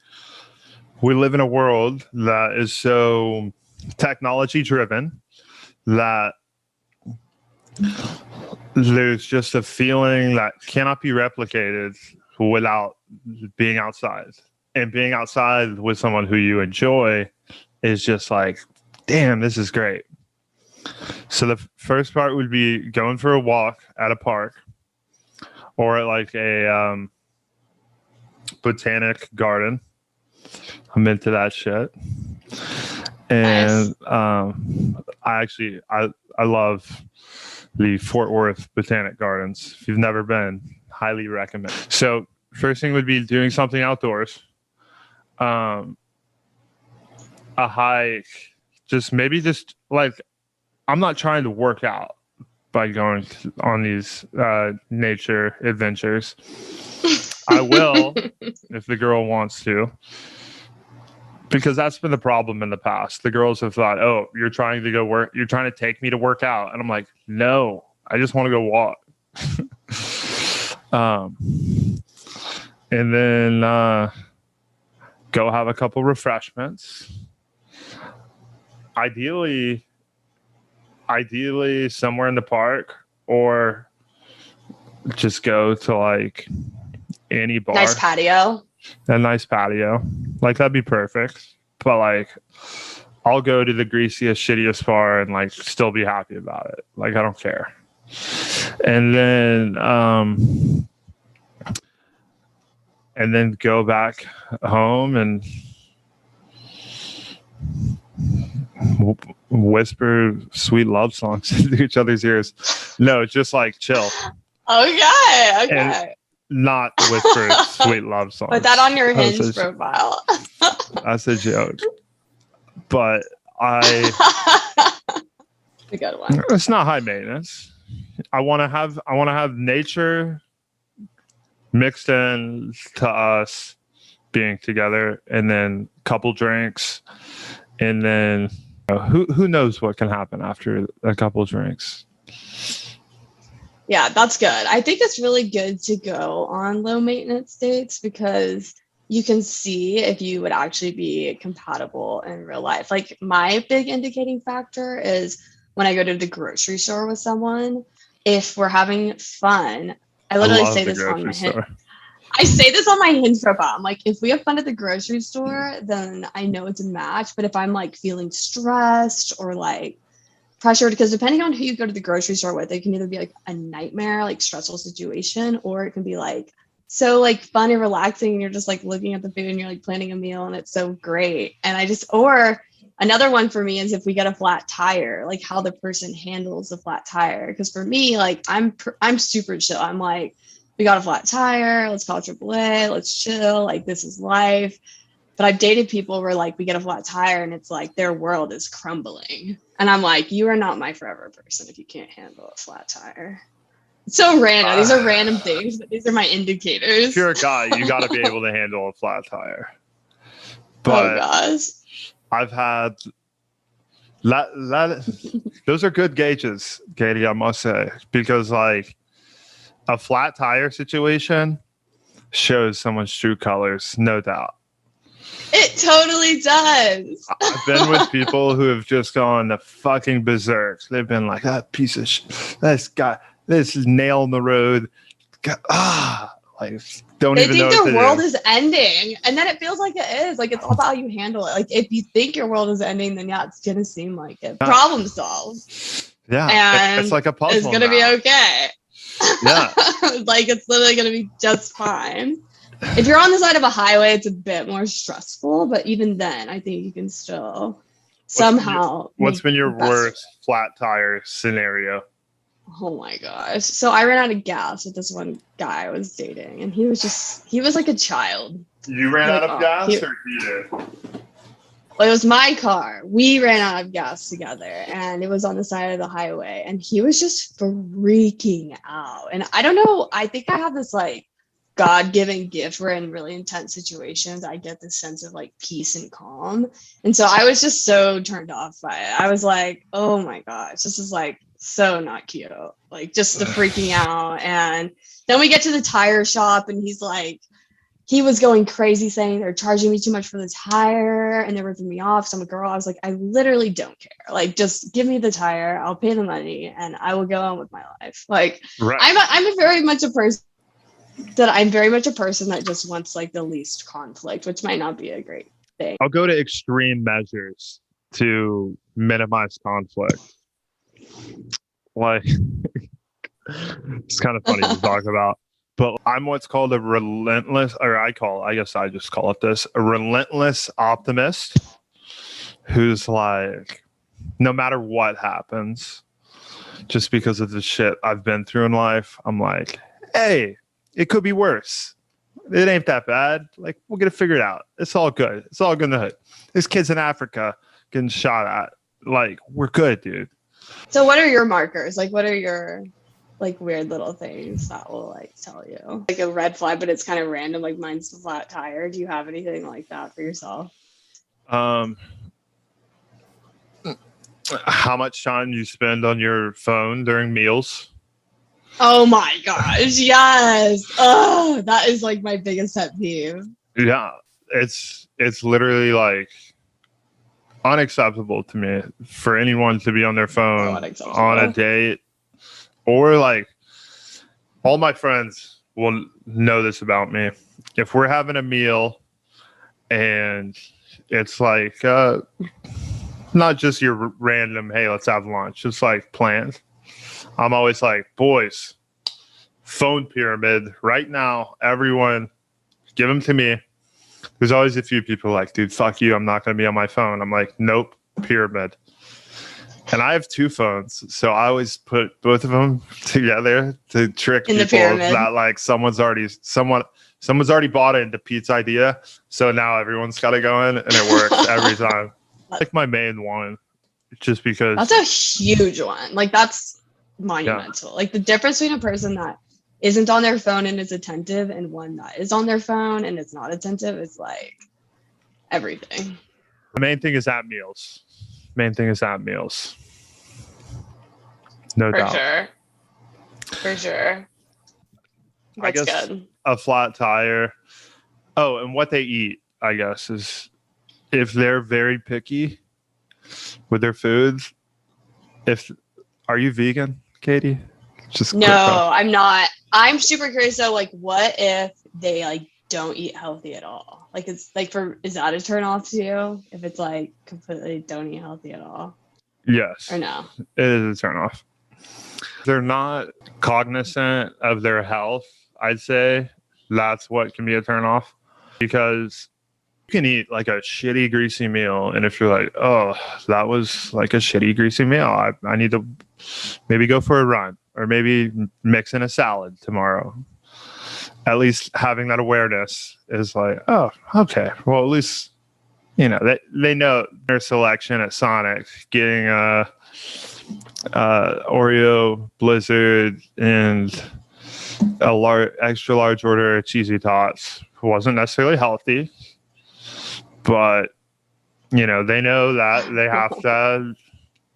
Speaker 2: we live in a world that is so technology driven that there's just a feeling that cannot be replicated without being outside. And being outside with someone who you enjoy is just like, damn, this is great. So the first part would be going for a walk at a park or at like a botanic garden. I'm into that shit. And I love the Fort Worth Botanic Gardens. If you've never been, highly recommend. So first thing would be doing something outdoors. A hike, just like, I'm not trying to work out by going on these nature adventures. I will if the girl wants to. Because that's been the problem in the past. The girls have thought, oh, you're trying to go work. You're trying to take me to work out. And I'm like, no, I just want to go walk. And then go have a couple refreshments. Ideally somewhere in the park, or just go to like any bar.
Speaker 1: Nice patio.
Speaker 2: A nice patio. Like, that'd be perfect. But like, I'll go to the greasiest, shittiest bar and like still be happy about it. Like, I don't care. And then go back home and whisper sweet love songs into each other's ears. No, just like chill.
Speaker 1: Okay.
Speaker 2: And not whisper sweet love songs.
Speaker 1: Put that on your Hinge profile.
Speaker 2: That's a joke. But
Speaker 1: a good one.
Speaker 2: It's not high maintenance. I want to have nature mixed in to us being together, and then couple drinks, and then who knows what can happen after a couple drinks.
Speaker 1: Yeah, that's good. I think it's really good to go on low maintenance dates because you can see if you would actually be compatible in real life. Like, my big indicating factor is when I go to the grocery store with someone, if we're having fun, I literally say this on my Hinge. I say this on my Hinge profile. I'm like, if we have fun at the grocery store, then I know it's a match. But if I'm like feeling stressed or like pressured, because depending on who you go to the grocery store with, it can either be like a nightmare, like stressful situation, or it can be like so like fun and relaxing, and you're just like looking at the food and you're like planning a meal and it's so great. And or another one for me is if we get a flat tire, like how the person handles the flat tire. Because for me, like I'm super chill. I'm like, we got a flat tire, let's call AAA, let's chill, like this is life. But I've dated people where like we get a flat tire and it's like their world is crumbling. And I'm like, you are not my forever person if you can't handle a flat tire. It's so random. These are random things, but these are my indicators.
Speaker 2: If you're a guy, you got to be able to handle a flat tire. But
Speaker 1: oh gosh,
Speaker 2: I've had those are good gauges, Katie, I must say, because like a flat tire situation shows someone's true colors, no doubt.
Speaker 1: It totally does.
Speaker 2: I've been with people who have just gone to fucking berserk. They've been like, that piece of shit, this is nail in the road. Like, don't
Speaker 1: they
Speaker 2: even
Speaker 1: think
Speaker 2: know
Speaker 1: their world is ending, and then it feels like it is. Like, it's all about how you handle it. Like, if you think your world is ending, then yeah, it's gonna seem like it. Problem solved.
Speaker 2: Yeah,
Speaker 1: and
Speaker 2: it's like a puzzle.
Speaker 1: It's gonna be okay.
Speaker 2: Yeah,
Speaker 1: like, it's literally gonna be just fine. If you're on the side of a highway, it's a bit more stressful, but even then, I think you can still somehow.
Speaker 2: What's been your
Speaker 1: make the best
Speaker 2: worst flat tire scenario?
Speaker 1: Oh my gosh. So I ran out of gas with this one guy I was dating, and he was like a child.
Speaker 2: You ran
Speaker 1: Like,
Speaker 2: out of gas or he did?
Speaker 1: Well, it was my car. We ran out of gas together, and it was on the side of the highway, and he was just freaking out. And I don't know, I think I have this like God-given gift where in really intense situations I get this sense of like peace and calm. And so I was just so turned off by it. I was like, oh my gosh, this is like so not cute. Like just the freaking out. And then we get to the tire shop and he's like, he was going crazy saying they're charging me too much for the tire and they're ripping me off. So I'm a girl. I was like, I literally don't care. Like, just give me the tire. I'll pay the money and I will go on with my life. Like,
Speaker 2: Right.
Speaker 1: I'm very much a person that just wants like the least conflict, which might not be a great thing.
Speaker 2: I'll go to extreme measures to minimize conflict. Like, it's kind of funny to talk about, but I'm what's called a relentless, or I guess I just call it this, a relentless optimist who's like, no matter what happens, just because of the shit I've been through in life, I'm like, hey, it could be worse. It ain't that bad. Like, we'll get it figured out. It's all good. It's all good in the hood. There's kids in Africa getting shot at. Like, we're good, dude.
Speaker 1: So what are your markers? Like, what are your like weird little things that will like tell you like a red flag, but it's kind of random? Like mine's the flat tire. Do you have anything like that for yourself?
Speaker 2: How much time you spend on your phone during meals?
Speaker 1: Oh my gosh, yes. Oh, that is like my biggest pet peeve.
Speaker 2: Yeah, it's literally like unacceptable to me for anyone to be on their phone on a date, or like all my friends will know this about me. If we're having a meal and it's like not just your random, hey, let's have lunch, it's like planned, I'm always like, boys, phone pyramid right now, everyone give them to me. There's always a few people like, dude, fuck you, I'm not going to be on my phone. I'm like, nope, pyramid. And I have two phones, so I always put both of them together to trick
Speaker 1: in
Speaker 2: people that like someone's already bought into Pete's idea, so now everyone's got to go in, and it works every time. Like my main one, just because
Speaker 1: that's a huge one. Like that's monumental. Yeah. Like the difference between a person that isn't on their phone and is attentive and one that is on their phone and is not attentive is like everything.
Speaker 2: The main thing is at meals. No doubt.
Speaker 1: For sure. That's
Speaker 2: I guess
Speaker 1: good.
Speaker 2: A flat tire. Oh, and what they eat, I guess, is if they're very picky with their foods. Are you vegan, Katie?
Speaker 1: No, I'm not. I'm super curious though, like what if they like don't eat healthy at all? Like it's like is that a turn off to you? If it's like completely don't eat healthy at all?
Speaker 2: Yes.
Speaker 1: Or no?
Speaker 2: It is a turn off. They're not cognizant of their health, I'd say that's what can be a turn off, because you can eat like a shitty greasy meal, and if you're like, oh, that was like a shitty greasy meal, I need to maybe go for a run or maybe mix in a salad tomorrow. At least having that awareness is like, oh, okay, well, at least they know their selection at Sonic, getting Oreo Blizzard and a extra large order of cheesy tots wasn't necessarily healthy, but they know that they have to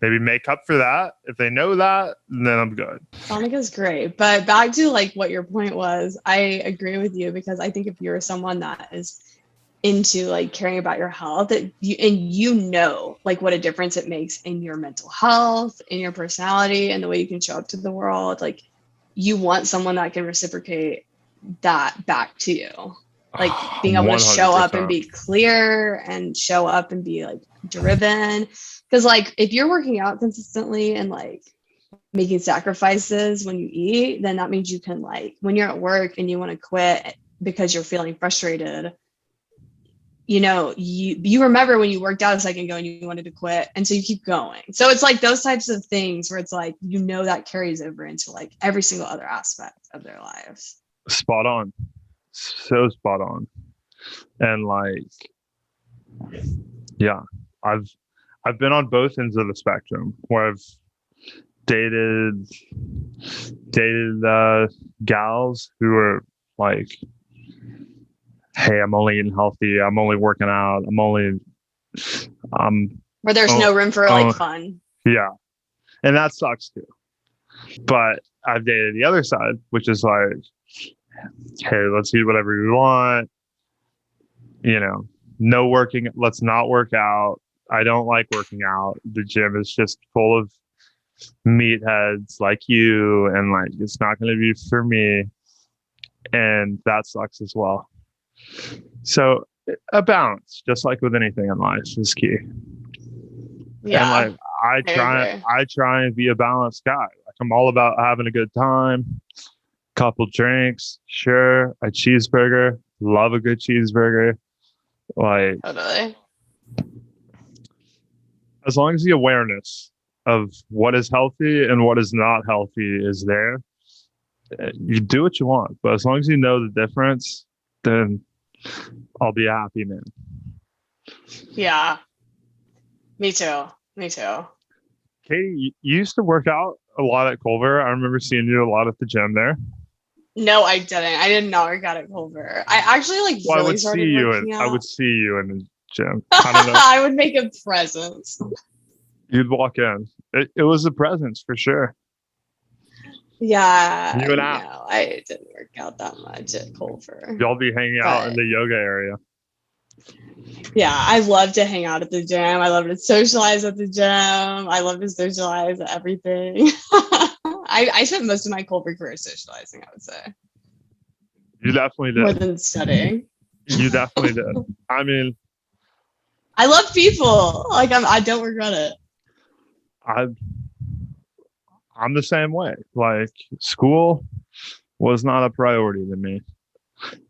Speaker 2: maybe make up for that. If they know that, then I'm good.
Speaker 1: Sonic is great, but back to like what your point was, I agree with you, because I think if you're someone that is into like caring about your health, that you like what a difference it makes in your mental health, in your personality, and the way you can show up to the world, like you want someone that can reciprocate that back to you, like being able 100%. To show up and be clear and show up and be like driven. Because like if you're working out consistently and like making sacrifices when you eat, then that means you can, like when you're at work and you want to quit, because you're feeling frustrated, you know, you remember when you worked out a second ago and you wanted to quit, and so you keep going. So it's like those types of things where it's like, you know, that carries over into like every single other aspect of their lives.
Speaker 2: Spot on. So spot on. And like, yeah, I've been on both ends of the spectrum where I've dated gals who are like, hey, I'm only eating healthy, I'm only working out,
Speaker 1: Where there's no room for like fun.
Speaker 2: Yeah. And that sucks too. But I've dated the other side, which is like, hey, let's eat whatever we want. You know, no working, let's not work out. I don't like working out. The gym is just full of meatheads like you, and like, it's not going to be for me. And that sucks as well. So a balance, just like with anything in life, is key.
Speaker 1: Yeah.
Speaker 2: And like, I try and be a balanced guy. Like, I'm all about having a good time, couple drinks, sure, a cheeseburger, love a good cheeseburger. Like,
Speaker 1: totally.
Speaker 2: As long as the awareness of what is healthy and what is not healthy is there, you do what you want. But as long as you know the difference, then I'll be happy, man.
Speaker 1: Yeah. Me too.
Speaker 2: Katie, you used to work out a lot at Culver. I remember seeing you a lot at the gym there.
Speaker 1: No, I didn't. I did not work out at Culver. I actually
Speaker 2: Well,
Speaker 1: really started working out.
Speaker 2: I would see you in the gym. I don't know.
Speaker 1: I would make a presence.
Speaker 2: You'd walk in. It was a presence for sure.
Speaker 1: Yeah.
Speaker 2: You and
Speaker 1: no, I didn't work out that much at Culver.
Speaker 2: Y'all be hanging out in the yoga area.
Speaker 1: Yeah, I love to hang out at the gym. I love to socialize at the gym. I love to socialize at everything. I spent most of my Culver career socializing, I would say.
Speaker 2: You definitely did.
Speaker 1: More than studying.
Speaker 2: You definitely did. I mean,
Speaker 1: I love people. Like, I don't regret it.
Speaker 2: I'm the same way. Like, school was not a priority to me.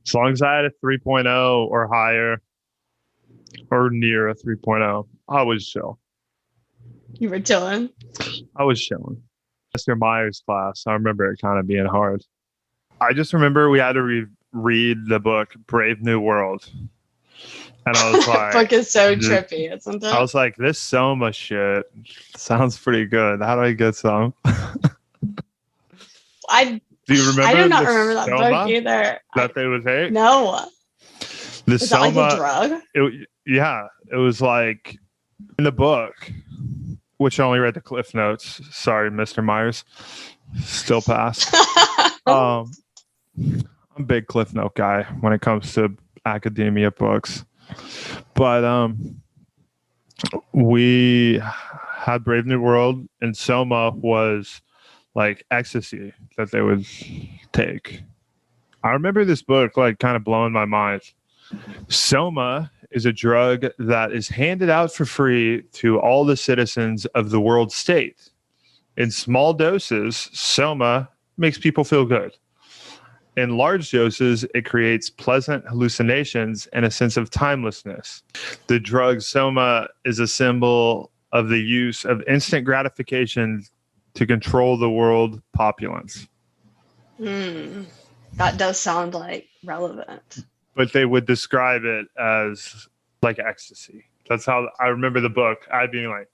Speaker 2: As long as I had a 3.0 or higher, or near a 3.0, I was chill.
Speaker 1: You were chilling?
Speaker 2: I was chilling. Mr. Myers' class, I remember it kind of being hard. I just remember we had to read the book Brave New World. And I was like,
Speaker 1: book is so trippy, isn't it?
Speaker 2: I was like, this Soma shit sounds pretty good. How do I get some? Do you remember?
Speaker 1: I do not remember that book either.
Speaker 2: That they would take?
Speaker 1: No.
Speaker 2: The
Speaker 1: Is
Speaker 2: Soma,
Speaker 1: that like a drug?
Speaker 2: It was like in the book, which I only read the Cliff Notes. Sorry, Mr. Myers. Still pass. I'm a big Cliff Note guy when it comes to academia books. But we had Brave New World, and Soma was like ecstasy that they would take. I remember this book like kind of blowing my mind. Soma is a drug that is handed out for free to all the citizens of the world state. In small doses, Soma makes people feel good. In large doses, it creates pleasant hallucinations and a sense of timelessness. The drug Soma is a symbol of the use of instant gratification to control the world populace.
Speaker 1: That does sound like relevant.
Speaker 2: But they would describe it as like ecstasy. That's how I remember the book. I'd be like,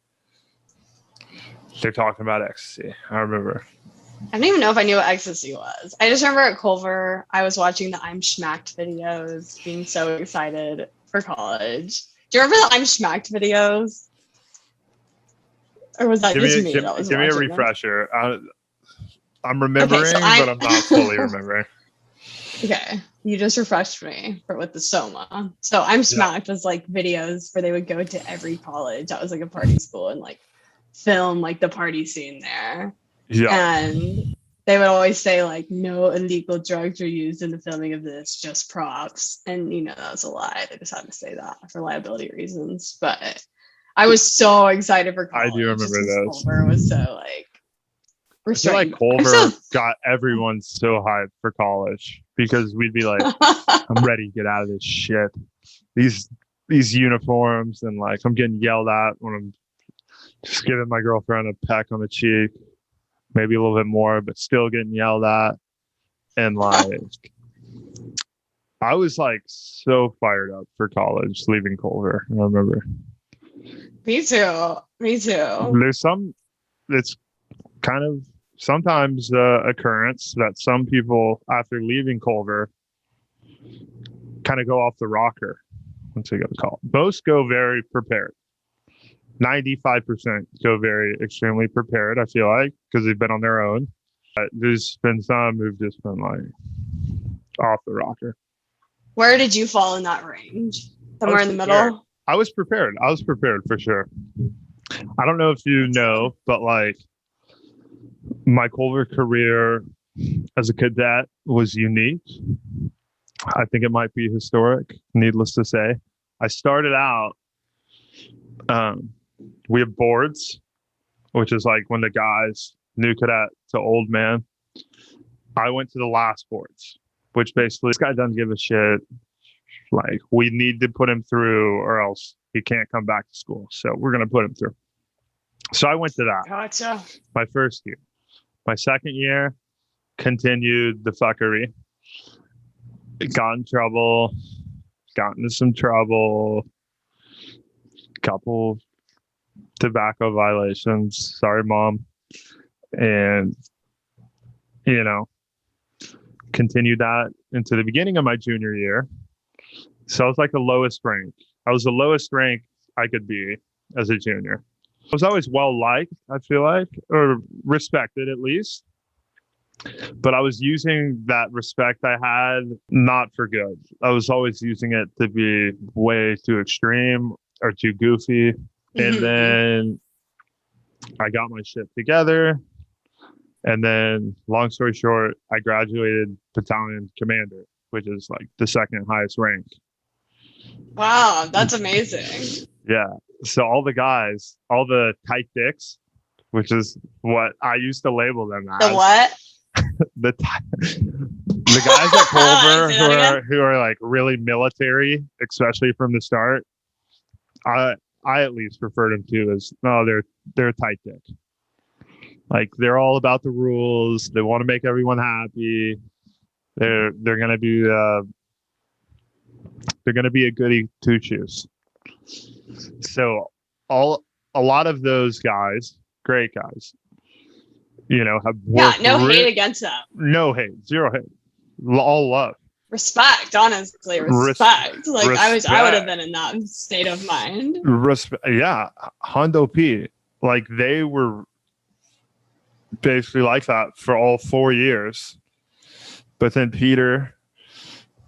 Speaker 2: they're talking about ecstasy. I remember.
Speaker 1: I don't even know if I knew what ecstasy was. I just remember at Culver, I was watching the I'm Schmacked videos, being so excited for college. Do you remember the I'm Schmacked videos? Or was that just me that was
Speaker 2: give me a refresher. I'm remembering, but I'm not fully remembering.
Speaker 1: Okay, you just refreshed me with the Soma. So I'm Smacked was like videos where they would go to every college. That was like a party school and like film like the party scene there. Yeah. And they would always say like no illegal drugs are used in the filming of this, just props. And you know that was a lie. They just had to say that for liability reasons. But I was so excited for college.
Speaker 2: I do remember those.
Speaker 1: Culver was so like
Speaker 2: I feel like
Speaker 1: restrained.
Speaker 2: Culver got everyone so hyped for college because we'd be like, I'm ready to get out of this shit. These uniforms, and like I'm getting yelled at when I'm just giving my girlfriend a peck on the cheek, maybe a little bit more, but still getting yelled at. And like I was like so fired up for college leaving Culver. I remember.
Speaker 1: Me too.
Speaker 2: There's it's kind of sometimes the occurrence that some people after leaving Culver kind of go off the rocker once they go to college. Most go very prepared. 95% go very extremely prepared, I feel like, because they've been on their own. There's been some who've just been like off the rocker.
Speaker 1: Where did you fall in that range? Somewhere in the middle?
Speaker 2: I was prepared. For sure. I don't know if you know, but like my Culver career as a cadet was unique. I think it might be historic, needless to say. I started out, we have boards, which is like when the guys, new cadet to old man. I went to the last boards, which basically this guy doesn't give a shit. Like we need to put him through or else he can't come back to school. So we're going to put him through. So I went to that.
Speaker 1: Gotcha.
Speaker 2: My first year. My second year, continued the fuckery. Got in trouble. Got into some trouble. Couple tobacco violations. Sorry, Mom. And, continued that into the beginning of my junior year. So I was like the lowest rank. I was the lowest rank I could be as a junior. I was always well liked, I feel like, or respected at least. But I was using that respect I had not for good. I was always using it to be way too extreme or too goofy. And then I got my shit together. And then, long story short, I graduated battalion commander, which is like the second highest rank.
Speaker 1: Wow, that's amazing.
Speaker 2: Yeah. So all the guys, all the tight dicks, which is what I used to label them as.
Speaker 1: The what?
Speaker 2: The guys at Culver who are like really military, especially from the start. I at least refer them to as they're a tight dick. Like they're all about the rules. They want to make everyone happy. They're gonna be a goody two shoes. So a lot of those guys, great guys, have worked.
Speaker 1: Yeah, no hate against them.
Speaker 2: No hate, zero hate, all love.
Speaker 1: Respect, honestly, respect. I would have been in that state of mind.
Speaker 2: Respect, yeah, Hondo P. Like they were basically like that for all 4 years, but then Peter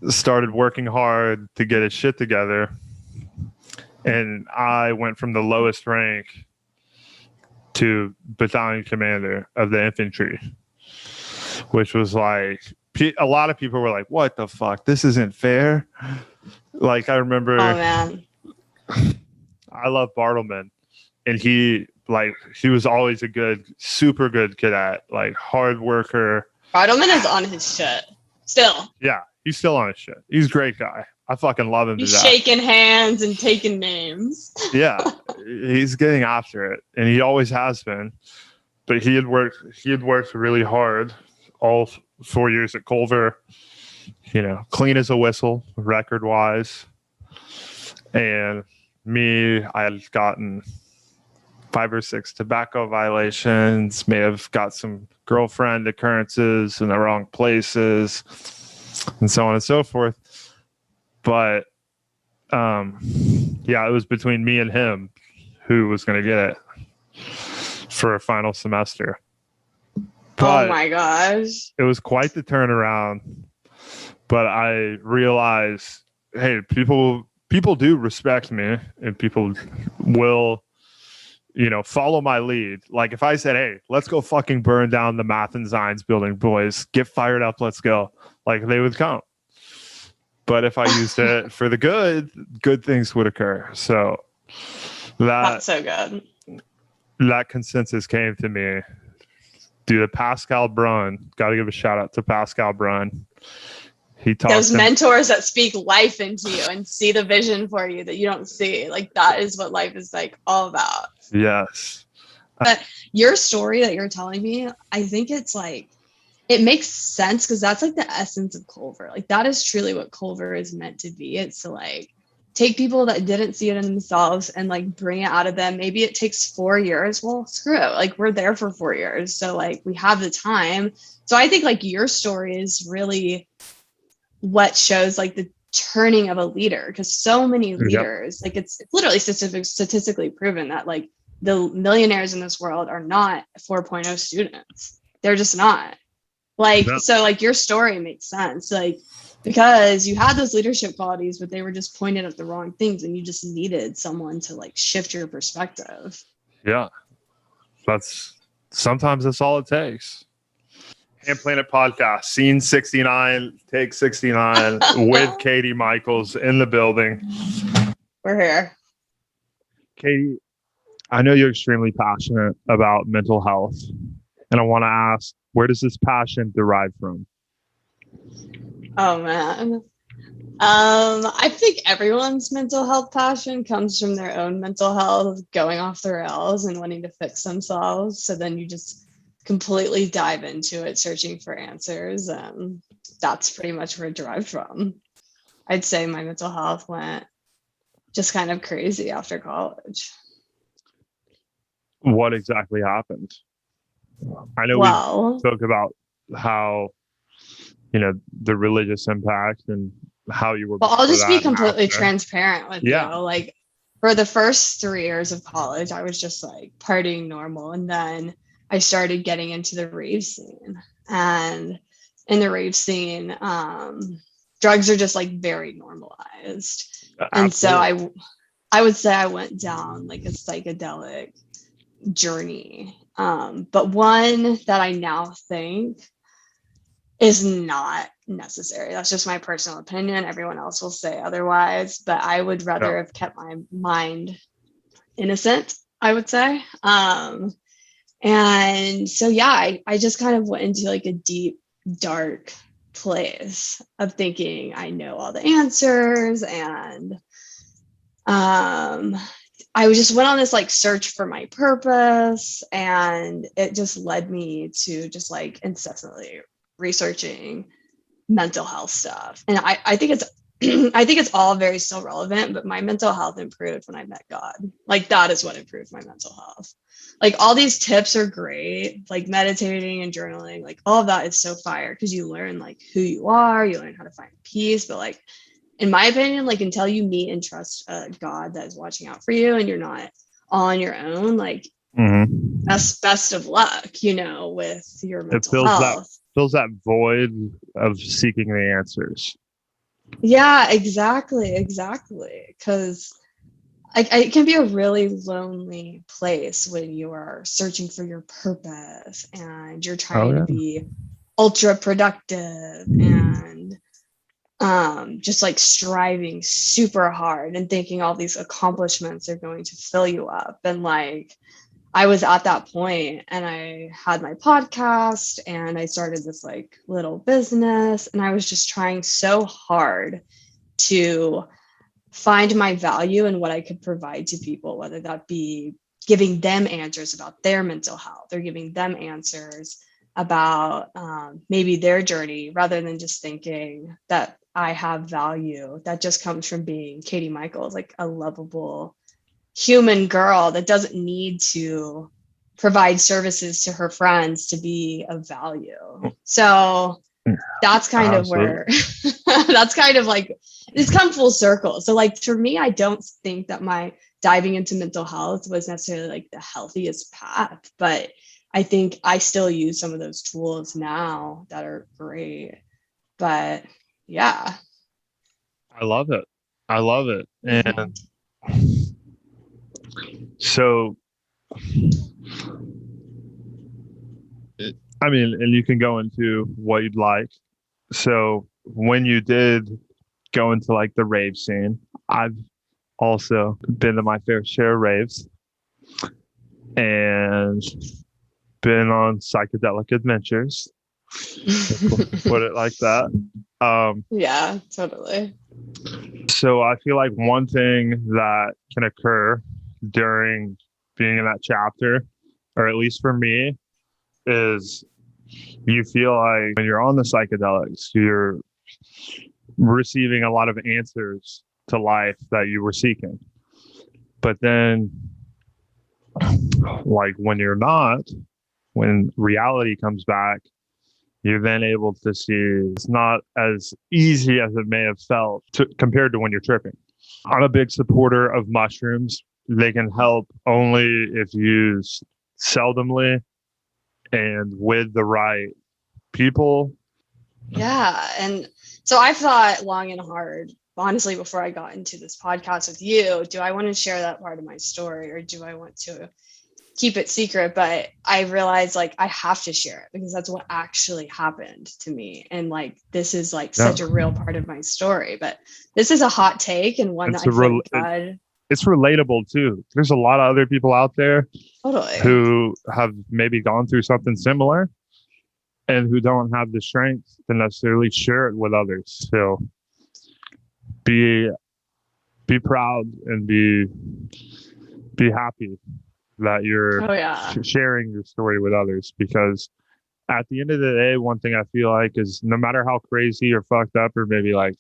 Speaker 2: started working hard to get his shit together, and I went from the lowest rank to battalion commander of the infantry, which was like a lot of people were like, what the fuck, this isn't fair. Like I remember,
Speaker 1: oh man,
Speaker 2: I love Bartleman, and he was always a super good cadet, like hard worker.
Speaker 1: Bartleman is on his shit still.
Speaker 2: Yeah, he's still on his shit. He's a great guy. I fucking love him.
Speaker 1: He's shaking hands and taking names.
Speaker 2: Yeah, he's getting after it, and he always has been. But he had worked really hard all 4 years at Culver. Clean as a whistle, record wise. And me, I had gotten 5 or 6 tobacco violations. May have got some girlfriend occurrences in the wrong places, and so on and so forth. But it was between me and him who was going to get it for a final semester. But
Speaker 1: oh my gosh,
Speaker 2: it was quite the turnaround. But I realized, hey, people do respect me, and people will, follow my lead. Like if I said, hey, let's go fucking burn down the Math and Zines building, boys, get fired up, let's go. Like they would come. But if I used it for the good things would occur. So
Speaker 1: that's so good.
Speaker 2: That consensus came to me Dude, Pascal Brun. Got to give a shout out to Pascal Brun. He taught
Speaker 1: those mentors that speak life into you and see the vision for you that you don't see. Like that is what life is like all about.
Speaker 2: Yes.
Speaker 1: But your story that you're telling me, I think it's like, it makes sense because that's like the essence of Culver. Like that is truly what Culver is meant to be. It's to like take people that didn't see it in themselves and like bring it out of them. Maybe it takes 4 years. Well, screw it. Like we're there for 4 years. So like we have the time. So I think like your story is really what shows like the turning of a leader, because so many leaders, like it's literally statistically proven that like the millionaires in this world are not 4.0 students. They're just not. Like, so like your story makes sense, like, because you had those leadership qualities, but they were just pointed at the wrong things and you just needed someone to like shift your perspective.
Speaker 2: Yeah. Sometimes that's all it takes. HAMM Planet Podcast, scene 69, take 69 with Katie Mikles in the building.
Speaker 1: We're here.
Speaker 2: Katie, I know you're extremely passionate about mental health, and I want to ask, where does this passion derive from?
Speaker 1: Oh man. I think everyone's mental health passion comes from their own mental health going off the rails and wanting to fix themselves. So then you just completely dive into it, searching for answers. That's pretty much where it derived from. I'd say my mental health went just kind of crazy after college.
Speaker 2: What exactly happened? I know we spoke about how, the religious impact and how you were.
Speaker 1: Well, I'll just be completely transparent with you. Like for the first 3 years of college, I was just like partying normal. And then I started getting into the rave scene. And in the rave scene, drugs are just like very normalized. Absolutely. And so I would say I went down like a psychedelic journey. But one that I now think is not necessary. That's just my personal opinion. Everyone else will say otherwise, but I would rather have kept my mind innocent, I would say. And so, I just kind of went into like a deep, dark place of thinking I know all the answers. And I just went on this like search for my purpose, and it just led me to just like incessantly researching mental health stuff. And I think it's I think it's all very still relevant, but my mental health improved when I met God. Like that is what improved my mental health. Like all these tips are great, like meditating and journaling, like all of that is so fire because you learn like who you are, you learn how to find peace. But like, in my opinion, like until you meet and trust God that is watching out for you and you're not on your own, like that's best of luck, with your mental health.
Speaker 2: Fills that void of seeking the answers.
Speaker 1: Yeah, exactly. Because it can be a really lonely place when you are searching for your purpose and you're trying to be ultra productive and just like striving super hard and thinking all these accomplishments are going to fill you up. And like, I was at that point and I had my podcast and I started this like little business, and I was just trying so hard to find my value in what I could provide to people, whether that be giving them answers about their mental health or giving them answers about maybe their journey, rather than just thinking that I have value that just comes from being Katie Mikles, like a lovable human girl that doesn't need to provide services to her friends to be of value. So that's kind of where that's kind of like it's come full circle. So like for me, I don't think that my diving into mental health was necessarily like the healthiest path, but I think I still use some of those tools now that are great. But yeah,
Speaker 2: I love it. And so, and you can go into what you'd like. So when you did go into like the rave scene, I've also been to my fair share of raves. And been on psychedelic adventures. Put it like that.
Speaker 1: Yeah, totally.
Speaker 2: So I feel like one thing that can occur during being in that chapter, or at least for me, is you feel like when you're on the psychedelics, you're receiving a lot of answers to life that you were seeking. But then, like when you're not, when reality comes back, you're then able to see it's not as easy as it may have felt compared to when you're tripping. I'm a big supporter of mushrooms. They can help only if used seldomly and with the right people.
Speaker 1: Yeah. And so I've thought long and hard, honestly, before I got into this podcast with you, do I want to share that part of my story or do I want to keep it secret? But I realized like I have to share it because that's what actually happened to me. And like, this is like such a real part of my story, but this is a hot take and one that I think God.
Speaker 2: It's relatable too. There's a lot of other people out there
Speaker 1: Totally.
Speaker 2: who have maybe gone through something similar and who don't have the strength to necessarily share it with others. So be proud and be happy that you're sharing your story with others, because at the end of the day, one thing I feel like is no matter how crazy or fucked up or maybe like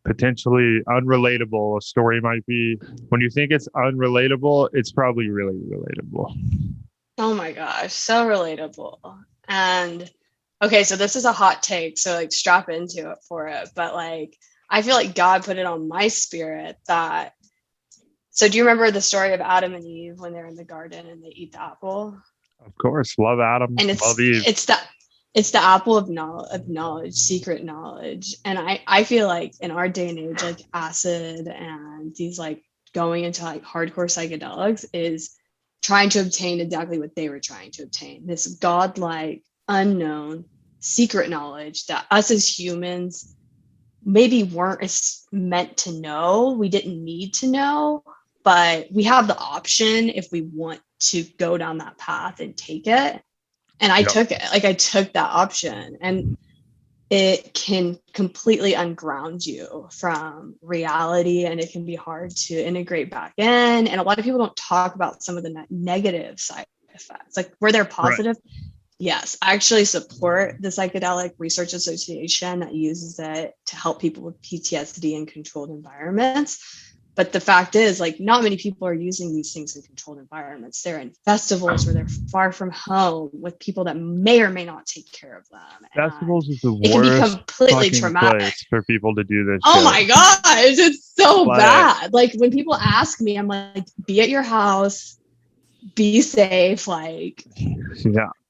Speaker 2: potentially unrelatable a story might be, when you think it's unrelatable, it's probably really relatable.
Speaker 1: Oh my gosh, so relatable. And okay, so this is a hot take, so like strap into it for it. But like, I feel like God put it on my spirit that. So do you remember the story of Adam and Eve when they're in the garden and they eat the apple?
Speaker 2: Of course, love Adam,
Speaker 1: and
Speaker 2: love Eve.
Speaker 1: It's the apple of knowledge, secret knowledge. And I feel like in our day and age, like acid and these like going into like hardcore psychedelics is trying to obtain exactly what they were trying to obtain. This godlike, unknown, secret knowledge that us as humans maybe weren't as meant to know. We didn't need to know, but we have the option if we want to go down that path and take it. And I took it. Like I took that option, and it can completely unground you from reality, and it can be hard to integrate back in. And a lot of people don't talk about some of the negative side effects. Like were there positive? Right. Yes, I actually support the Psychedelic Research Association that uses it to help people with PTSD in controlled environments. But the fact is, like, not many people are using these things in controlled environments. They're in festivals where they're far from home with people that may or may not take care of them.
Speaker 2: Festivals is the worst.
Speaker 1: It can be completely traumatic
Speaker 2: place for people to do this.
Speaker 1: Oh my gosh, it's so bad. Like when people ask me, I'm like, be at your house, be safe, like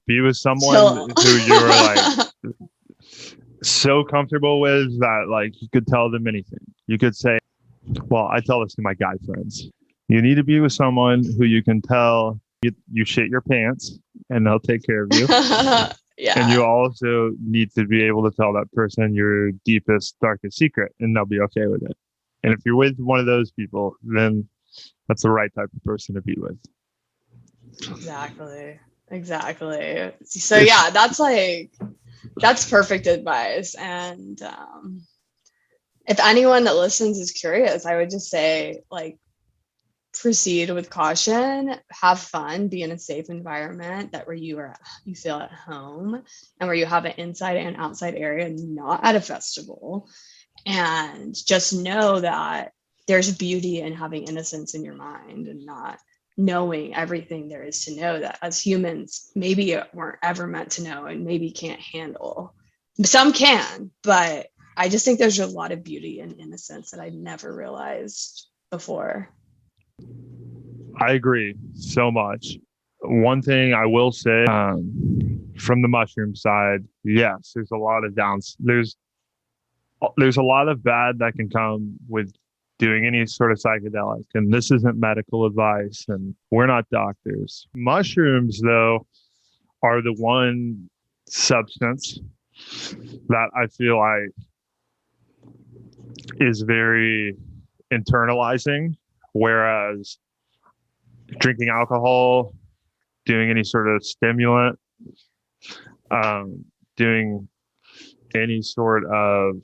Speaker 2: be with someone who you're like so comfortable with that like you could tell them anything. You could say, well, I tell this to my guy friends. You need to be with someone who you can tell you shit your pants and they'll take care of you. And you also need to be able to tell that person your deepest, darkest secret and they'll be okay with it. And if you're with one of those people, then that's the right type of person to be with.
Speaker 1: Exactly. So yeah, that's perfect advice. And if anyone that listens is curious, I would just say like proceed with caution, have fun, be in a safe environment where you feel at home and where you have an inside and outside area, not at a festival. And just know that there's beauty in having innocence in your mind and not knowing everything there is to know, that as humans maybe weren't ever meant to know and maybe can't handle. Some can, but I just think there's a lot of beauty and innocence that I never realized before.
Speaker 2: I agree so much. One thing I will say from the mushroom side, yes, there's a lot of there's a lot of bad that can come with doing any sort of psychedelic, and this isn't medical advice and we're not doctors. Mushrooms though are the one substance that I feel like is very internalizing, whereas drinking alcohol doing any sort of stimulant, doing any sort of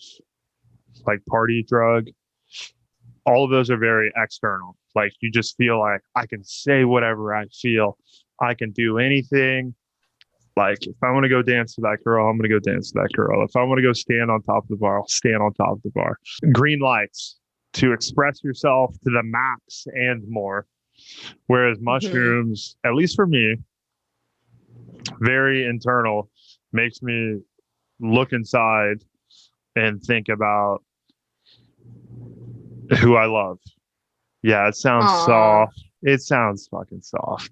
Speaker 2: like party drug. All of those are very external. Like you just feel like I can say whatever I feel. I can do anything. Like if I want to go dance to that girl, I'm going to go dance to that girl. If I want to go stand on top of the bar, I'll stand on top of the bar. Green lights to express yourself to the max and more. Whereas mushrooms, at least for me, very internal, makes me look inside and think about who I love. Yeah, it sounds soft. It sounds fucking soft.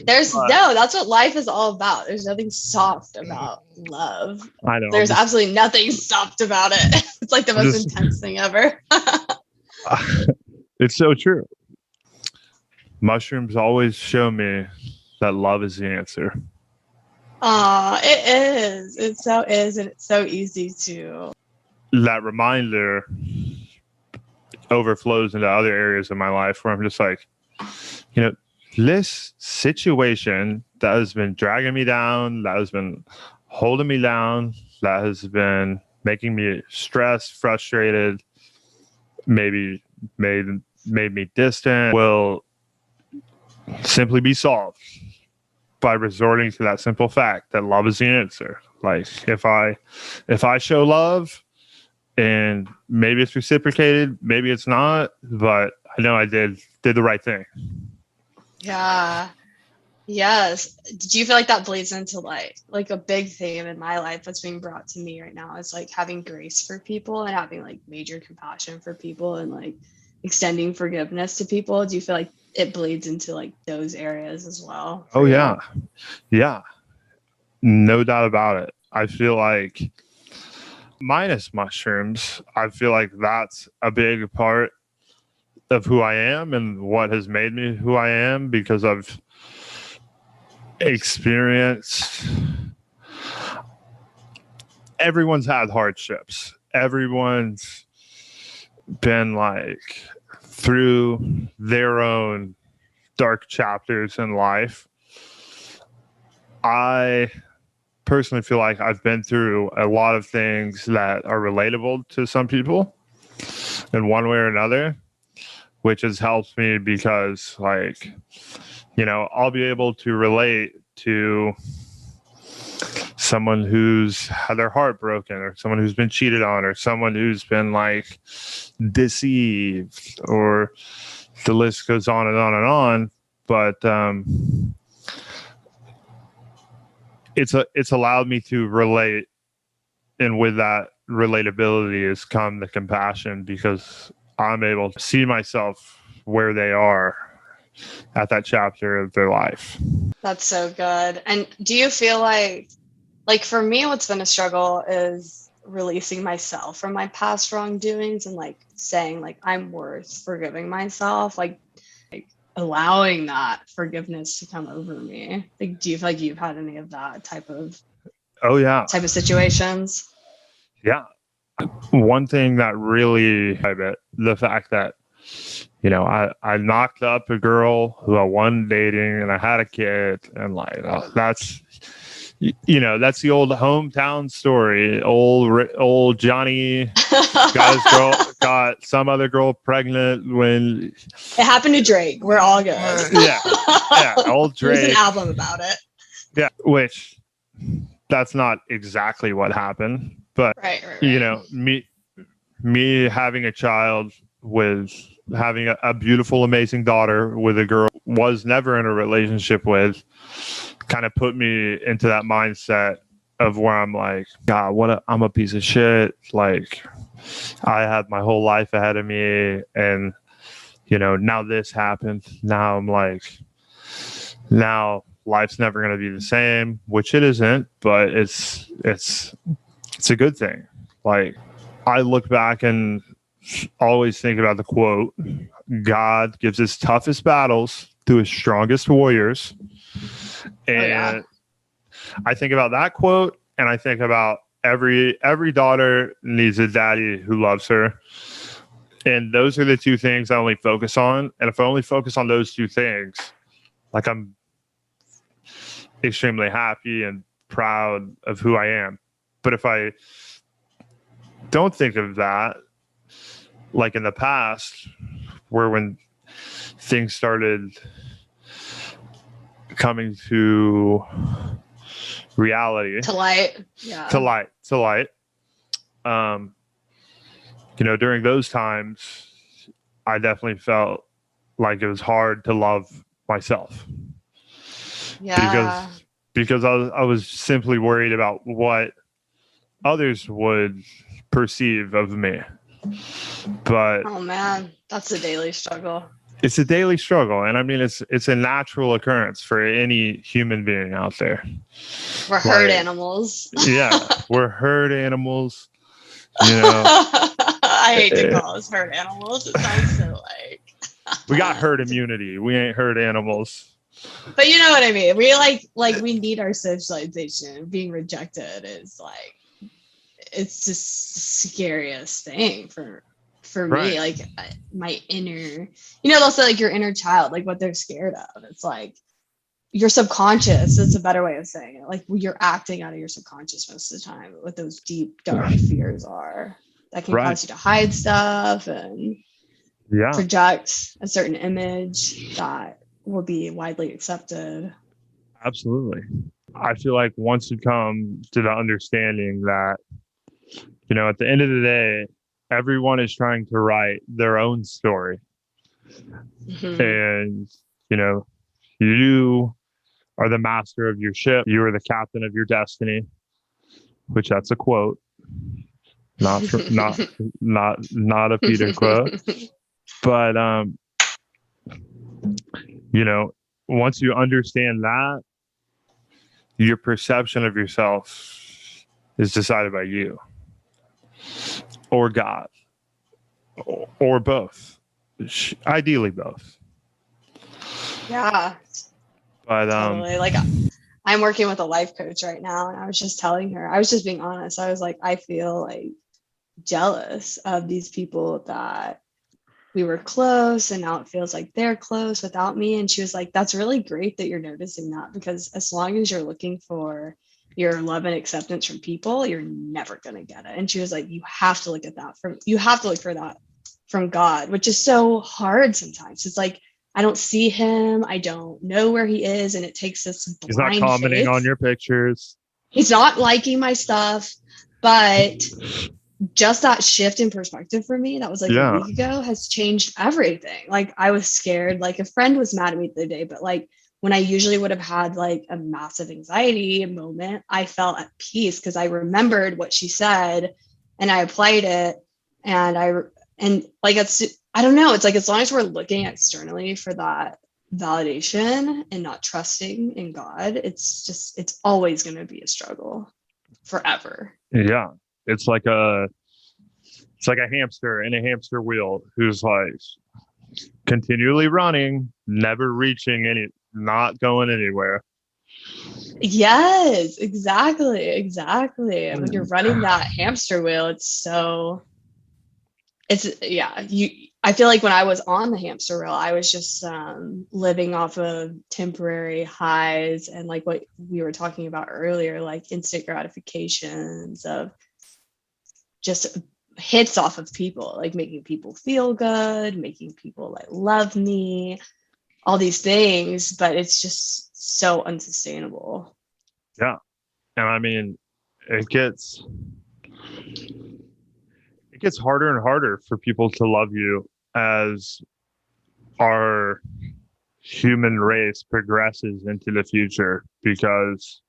Speaker 1: That's what life is all about. There's nothing soft about love.
Speaker 2: I know.
Speaker 1: There's absolutely nothing soft about it. It's like the most intense thing ever.
Speaker 2: It's so true. Mushrooms always show me that love is the answer.
Speaker 1: It is. It so is, and it's so easy to.
Speaker 2: That reminder overflows into other areas of my life where I'm just like, this situation that has been dragging me down, that has been holding me down, that has been making me stressed, frustrated, maybe made me distant, will simply be solved by resorting to that simple fact that love is the answer. Like if I show love, and maybe it's reciprocated, maybe it's not, but I know I did the right thing.
Speaker 1: Yeah. Yes. Do you feel like that bleeds into like a big theme in my life that's being brought to me right now is like having grace for people and having like major compassion for people and like extending forgiveness to people? Do you feel like it bleeds into like those areas as well?
Speaker 2: Oh yeah. Yeah. No doubt about it. I feel like minus mushrooms, I feel like that's a big part of who I am and what has made me who I am, because I've experienced, everyone's had hardships. Everyone's been like through their own dark chapters in life. I personally feel like I've been through a lot of things that are relatable to some people in one way or another, which has helped me because like, I'll be able to relate to someone who's had their heart broken or someone who's been cheated on or someone who's been like deceived, or the list goes on and on and on. But it's allowed me to relate, and with that relatability has come the compassion, because I'm able to see myself where they are at that chapter of their life.
Speaker 1: That's so good. And do you feel like for me, what's been a struggle is releasing myself from my past wrongdoings and like saying like I'm worth forgiving myself, like allowing that forgiveness to come over me. Like, do you feel like you've had any of that type of situations?
Speaker 2: Yeah. One thing that really, the fact that, I knocked up a girl who I wasn't dating and I had a kid, and like, that's the old hometown story. Old Johnny got some other girl pregnant when
Speaker 1: it happened to Drake. We're all good.
Speaker 2: Yeah. Old Drake.
Speaker 1: There's an album about it.
Speaker 2: Yeah, which that's not exactly what happened, but
Speaker 1: right.
Speaker 2: me having a child with having a beautiful, amazing daughter with a girl was never in a relationship with, kind of put me into that mindset of where I'm like, God, I'm a piece of shit. Like, I had my whole life ahead of me, and now this happened. Now I'm like, now life's never going to be the same, which it isn't, but it's a good thing. Like, I look back and always think about the quote, God gives his toughest battles to his strongest warriors. And I think about that quote, and I think about every daughter needs a daddy who loves her. And those are the two things I only focus on. And if I only focus on those two things, like extremely happy and proud of who I am. But if I don't think of that, like in the past, where when things started coming to reality,
Speaker 1: To light. Yeah.
Speaker 2: to light, during those times, I definitely felt like it was hard to love myself.
Speaker 1: Yeah.
Speaker 2: Because I was simply worried about what others would perceive of me. But
Speaker 1: Oh man, that's a daily struggle.
Speaker 2: it's a daily struggle, and I mean it's a natural occurrence for any human being out there.
Speaker 1: We're herd animals.
Speaker 2: Yeah, we're herd animals. You know,
Speaker 1: I hate to call us herd animals. It sounds so like
Speaker 2: we got herd immunity. We ain't herd animals.
Speaker 1: But you know what I mean. We we need our socialization. Being rejected is like, it's just the scariest thing for me. Like my inner, they'll say like your inner child, like what they're scared of. It's like your subconscious. It's a better way of saying it. Like you're acting out of your subconscious most of the time. What those deep dark fears are that can cause you to hide stuff and project a certain image that will be widely accepted.
Speaker 2: Absolutely. I feel like once you come to the understanding that, at the end of the day, everyone is trying to write their own story. Mm-hmm. And, you are the master of your ship. You are the captain of your destiny, which that's a quote, not a Peter quote. But, once you understand that, your perception of yourself is decided by you or God or both, ideally both.
Speaker 1: Yeah.
Speaker 2: But
Speaker 1: totally. Like I'm working with a life coach right now, and I was just telling her, I was just being honest. I was like, I feel like jealous of these people that we were close and now it feels like they're close without me. And she was like, that's really great that you're noticing that, because as long as you're looking for your love and acceptance from people, you're never going to get it. And she was like, you have to look for that from God, which is so hard sometimes. It's like, I don't see him. I don't know where he is. And it takes this blind
Speaker 2: He's not commenting on your pictures.
Speaker 1: He's not liking my stuff, but just that shift in perspective for me, that was like a week ago, has changed everything. Like I was scared, like a friend was mad at me the other day, but like when I usually would have had like a massive anxiety moment, I felt at peace because I remembered what she said and I applied it. And I don't know. It's like, as long as we're looking externally for that validation and not trusting in God, it's always going to be a struggle forever.
Speaker 2: Yeah. It's like a hamster in a hamster wheel who's like continually running, never reaching not going anywhere.
Speaker 1: Yes, exactly. And when you're running that hamster wheel, I feel like when I was on the hamster wheel, I was just living off of temporary highs and like what we were talking about earlier, like instant gratifications of just hits off of people, like making people feel good, making people like love me, all these things, but it's just so unsustainable.
Speaker 2: Yeah. And I mean, it gets harder and harder for people to love you as our human race progresses into the future, because,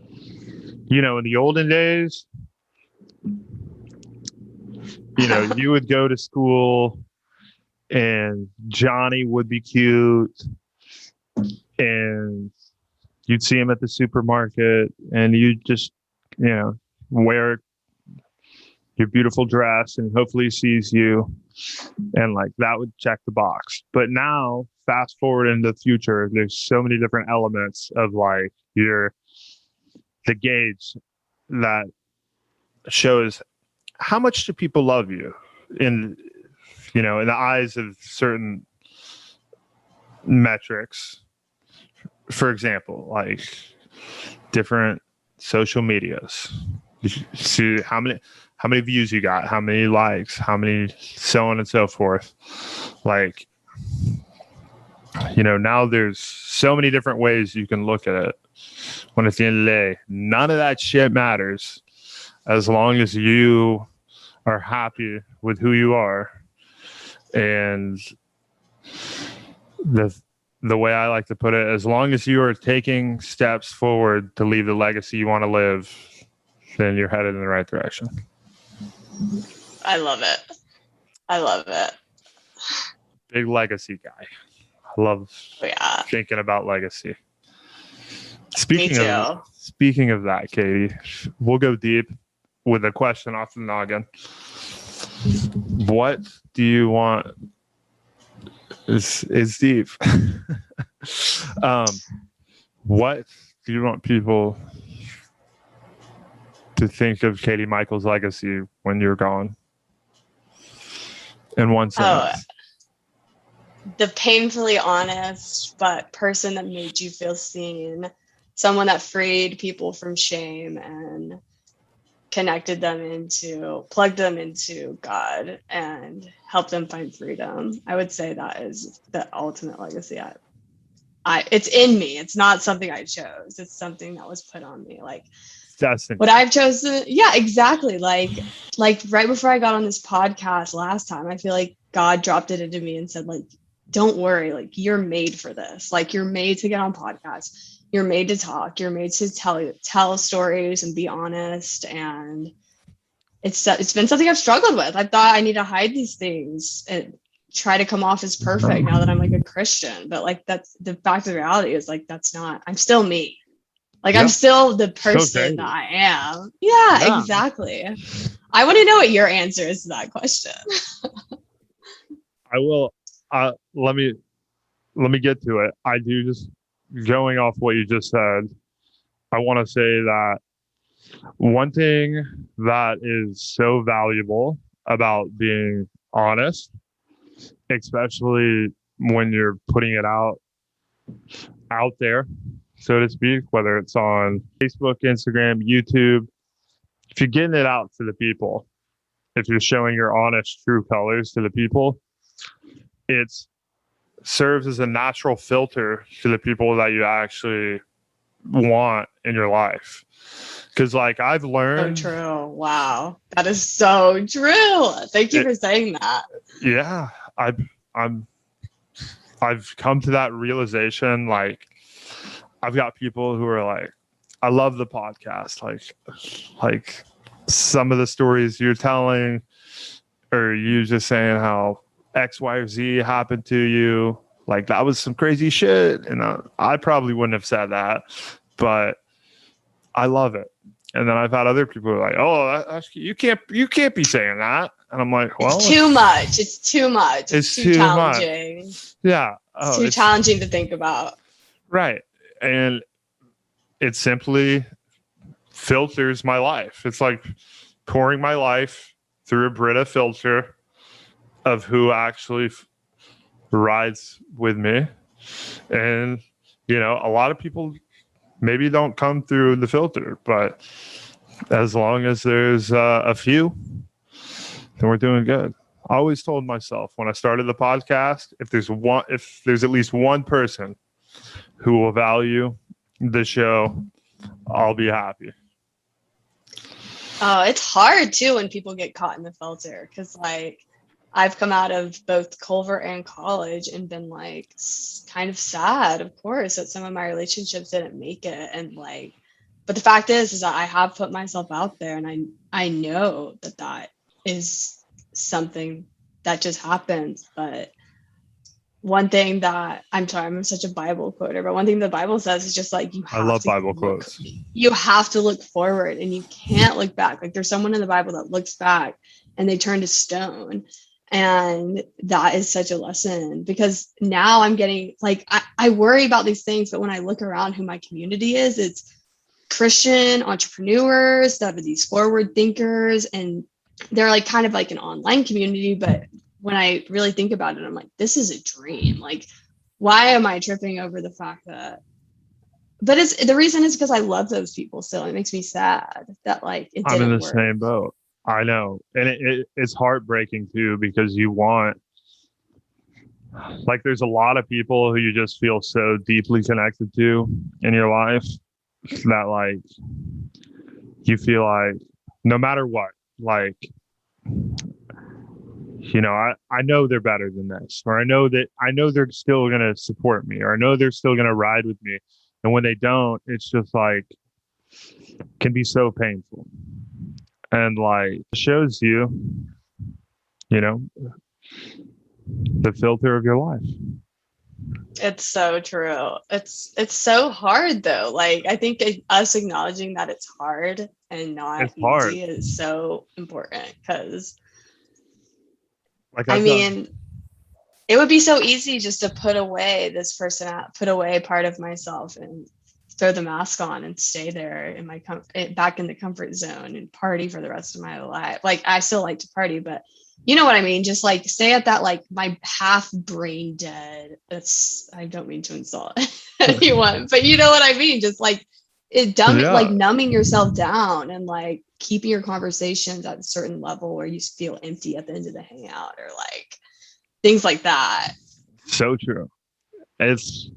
Speaker 2: in the olden days, you would go to school and Johnny would be cute and you'd see him at the supermarket and you'd just, wear your beautiful dress and hopefully he sees you, and like that would check the box. But now, fast forward into the future, there's so many different elements of like the gauge that shows how much do people love you in the eyes of certain metrics. For example, like different social medias. You see how many views you got, how many likes, how many so on and so forth. Like, now there's so many different ways you can look at it. When at the end of the day, none of that shit matters as long as you are happy with who you are. And the way I like to put it, as long as you are taking steps forward to leave the legacy you want to live, then you're headed in the right direction.
Speaker 1: I love it.
Speaker 2: Big legacy guy. I love thinking about legacy. Speaking of that, Katie, we'll go deep with a question off the noggin. What do you want? Is deep. What do you want people to think of Katie Mikles' legacy when you're gone? In one sentence.
Speaker 1: The painfully honest but person that made you feel seen, someone that freed people from shame and plugged them into God and helped them find freedom. I would say that is the ultimate legacy. It's in me. It's not something I chose. It's something that was put on me. Like what I've chosen. Yeah, exactly. Like right before I got on this podcast last time, I feel like God dropped it into me and said, like, don't worry, like you're made for this. Like you're made to get on podcasts. You're made to talk. You're made to tell stories and be honest. And it's been something I've struggled with. I thought I need to hide these things and try to come off as perfect now that I'm like a Christian. But like that's the fact of the reality is like that's not. I'm still me. Like I'm still the person that I am. Yeah, exactly. I want to know what your answer is to that question.
Speaker 2: I will. Let me get to it. I do just. Going off what you just said, I want to say that one thing that is so valuable about being honest, especially when you're putting it out there, so to speak, whether it's on Facebook, Instagram, YouTube, if you're getting it out to the people, if you're showing your honest, true colors to the people, it's serves as a natural filter to the people that you actually want in your life. Because like I've learned.
Speaker 1: So true. Wow. That is so true. Thank you for saying that.
Speaker 2: Yeah. I've come to that realization. Like I've got people who are like, I love the podcast. Like some of the stories you're telling, or you just saying how X, Y, or Z happened to you. Like that was some crazy shit. And I probably wouldn't have said that, but I love it. And then I've had other people who are like, oh, you can't be saying that. And I'm like, well,
Speaker 1: it's too much. It's too much. It's too challenging.
Speaker 2: Much. Yeah.
Speaker 1: It's too challenging to think about.
Speaker 2: Right. And it simply filters my life. It's like pouring my life through a Brita filter of who actually rides with me. And, a lot of people maybe don't come through the filter, but as long as there's a few, then we're doing good. I always told myself when I started the podcast, if there's at least one person who will value the show, I'll be happy.
Speaker 1: Oh, it's hard too when people get caught in the filter, because like I've come out of both Culver and college and been like kind of sad, of course, that some of my relationships didn't make it. And like, but the fact is that I have put myself out there, and I know that is something that just happens. But one thing that I'm such a Bible quoter, but one thing the Bible says is just like, I love Bible quotes. You have to look forward and you can't look back. Like there's someone in the Bible that looks back and they turn to stone. And that is such a lesson, because now I'm getting like, I worry about these things, but when I look around who my community is, it's Christian entrepreneurs that are these forward thinkers, and they're like kind of like an online community. But when I really think about it, I'm like, this is a dream. Like, why am I tripping over the fact that but it's the reason is because I love those people still. It makes me sad that like it
Speaker 2: I'm in
Speaker 1: didn't
Speaker 2: the
Speaker 1: work.
Speaker 2: same boat. I know. And it's heartbreaking too, because you want, like, there's a lot of people who you just feel so deeply connected to in your life that, like, you feel like no matter what, like, you know, I know they're better than this, or I know they're still going to support me, or I know they're still going to ride with me. And when they don't, it's just like, can be so painful. And like, it shows you, you know, the filter of your life.
Speaker 1: It's so true. It's so hard though. Like I think us acknowledging that it's hard and not
Speaker 2: It's hard.
Speaker 1: easy is so important, because
Speaker 2: Like,
Speaker 1: I mean, it would be so easy just to put away this person out, put away part of myself and throw the mask on and stay there in my back in the comfort zone and party for the rest of my life. Like I still like to party, but you know what I mean? Just like stay at that, like my half brain dead. I don't mean to insult anyone, but you know what I mean? Just like like numbing yourself down and like keeping your conversations at a certain level where you feel empty at the end of the hangout, or like things like that.
Speaker 2: So true. It's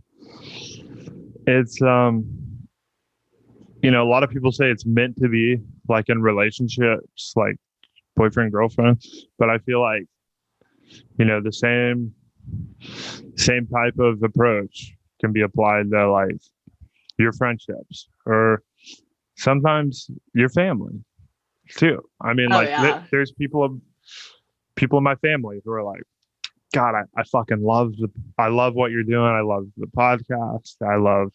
Speaker 2: you know, a lot of people say it's meant to be, like in relationships, like boyfriend, girlfriend, but I feel like, you know, the same type of approach can be applied to like your friendships, or sometimes your family too. I mean, there's people in my family who are like, God, I fucking love what you're doing. I love the podcast. I love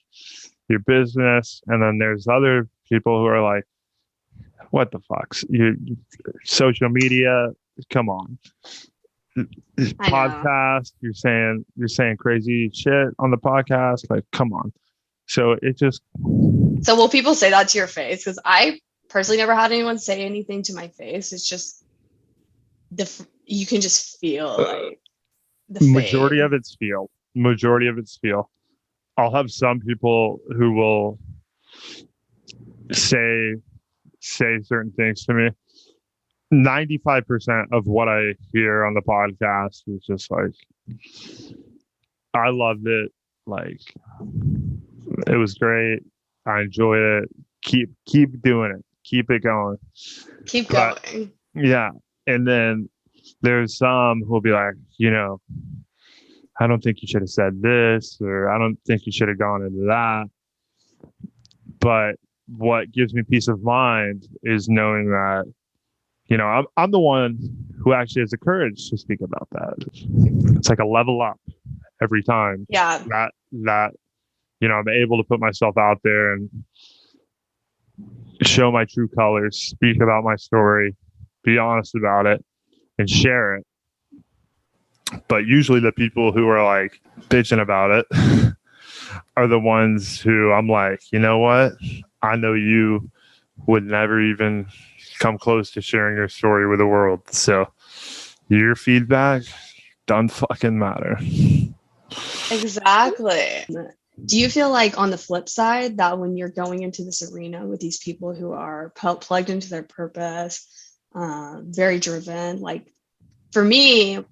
Speaker 2: your business. And then there's other people who are like, what the fuck's you social media? Come on. Podcast, you're saying crazy shit on the podcast. Like, come on. So
Speaker 1: will people say that to your face? Because I personally never had anyone say anything to my face. It's just you can just feel like the
Speaker 2: majority of it's feel. I'll have some people who will say certain things to me. 95% of what I hear on the podcast is just like, I loved it. Like, it was great. I enjoyed it. Keep doing it. Keep it going.
Speaker 1: Keep going.
Speaker 2: Yeah. And then there's some who'll be like, you know, I don't think you should have said this, or I don't think you should have gone into that. But what gives me peace of mind is knowing that, you know, I'm the one who actually has the courage to speak about that. It's like a level up every time.
Speaker 1: Yeah.
Speaker 2: That you know, I'm able to put myself out there and show my true colors, speak about my story, be honest about it, and share it. But usually the people who are like bitching about it are the ones who I'm like, you know what? I know you would never even come close to sharing your story with the world. So your feedback doesn't fucking matter.
Speaker 1: Exactly. Do you feel like on the flip side that when you're going into this arena with these people who are plugged into their purpose, very driven, like for me,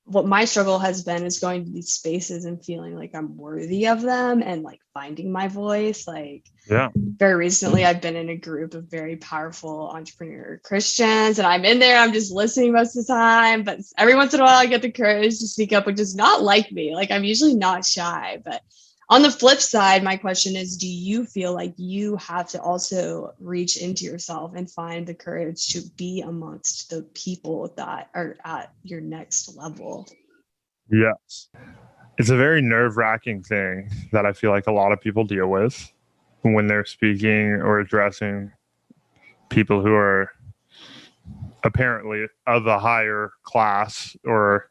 Speaker 1: what my struggle has been is going to these spaces and feeling like I'm worthy of them and like finding my voice. Like,
Speaker 2: yeah,
Speaker 1: very recently, I've been in a group of very powerful entrepreneur Christians, and I'm in there. I'm just listening most of the time, but every once in a while, I get the courage to speak up, which is not like me. Like, I'm usually not shy, but on the flip side, my question is, do you feel like you have to also reach into yourself and find the courage to be amongst the people that are at your next level?
Speaker 2: Yes. It's a very nerve-wracking thing that I feel like a lot of people deal with when they're speaking or addressing people who are apparently of a higher class or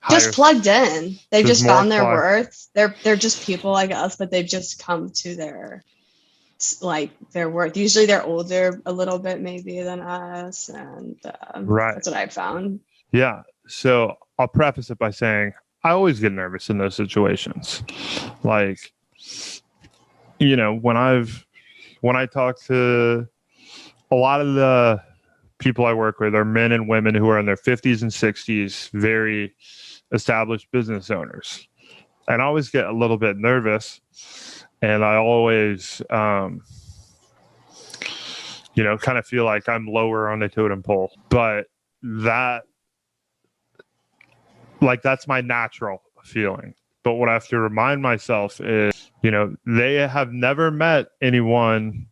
Speaker 1: just plugged in. They've just found their worth. They're just people like us, but they've just come to their worth. Usually they're older a little bit maybe than us, and
Speaker 2: right.
Speaker 1: That's what I've found.
Speaker 2: Yeah. So I'll preface it by saying I always get nervous in those situations. Like, when I talk to a lot of the people I work with are men and women who are in their 50s and 60s, very established business owners. And I always get a little bit nervous, and I always, kind of feel like I'm lower on the totem pole. But that's my natural feeling. But what I have to remind myself is, they have never met anyone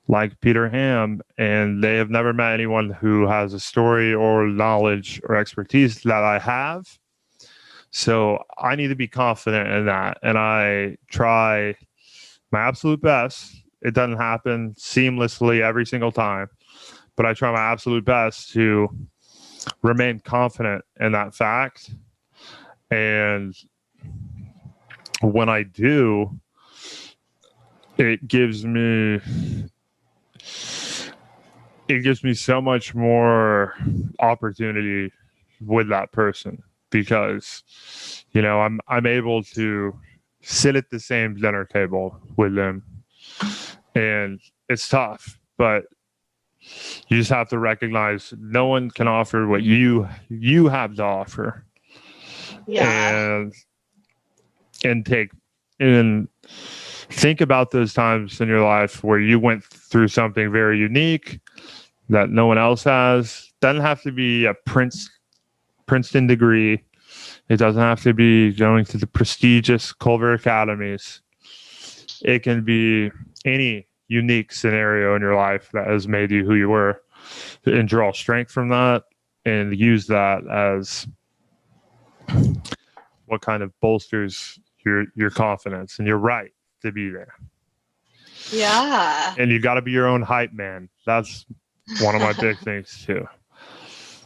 Speaker 2: like Peter HAMM, and they have never met anyone who has a story or knowledge or expertise that I have. So I need to be confident in that. And I try my absolute best. It doesn't happen seamlessly every single time, but I try my absolute best to remain confident in that fact. And when I do, it gives me so much more opportunity with that person, because I'm able to sit at the same dinner table with them, and it's tough, but you just have to recognize no one can offer what you have to offer.
Speaker 1: Yeah.
Speaker 2: And think about those times in your life where you went through something very unique that no one else has. Doesn't have to be a Princeton degree. It doesn't have to be going to the prestigious Culver Academies. It can be any unique scenario in your life that has made you who you were, and draw strength from that and use that as what kind of bolsters your confidence. And you're right to be there.
Speaker 1: Yeah.
Speaker 2: And you got to be your own hype man. That's one of my big things too.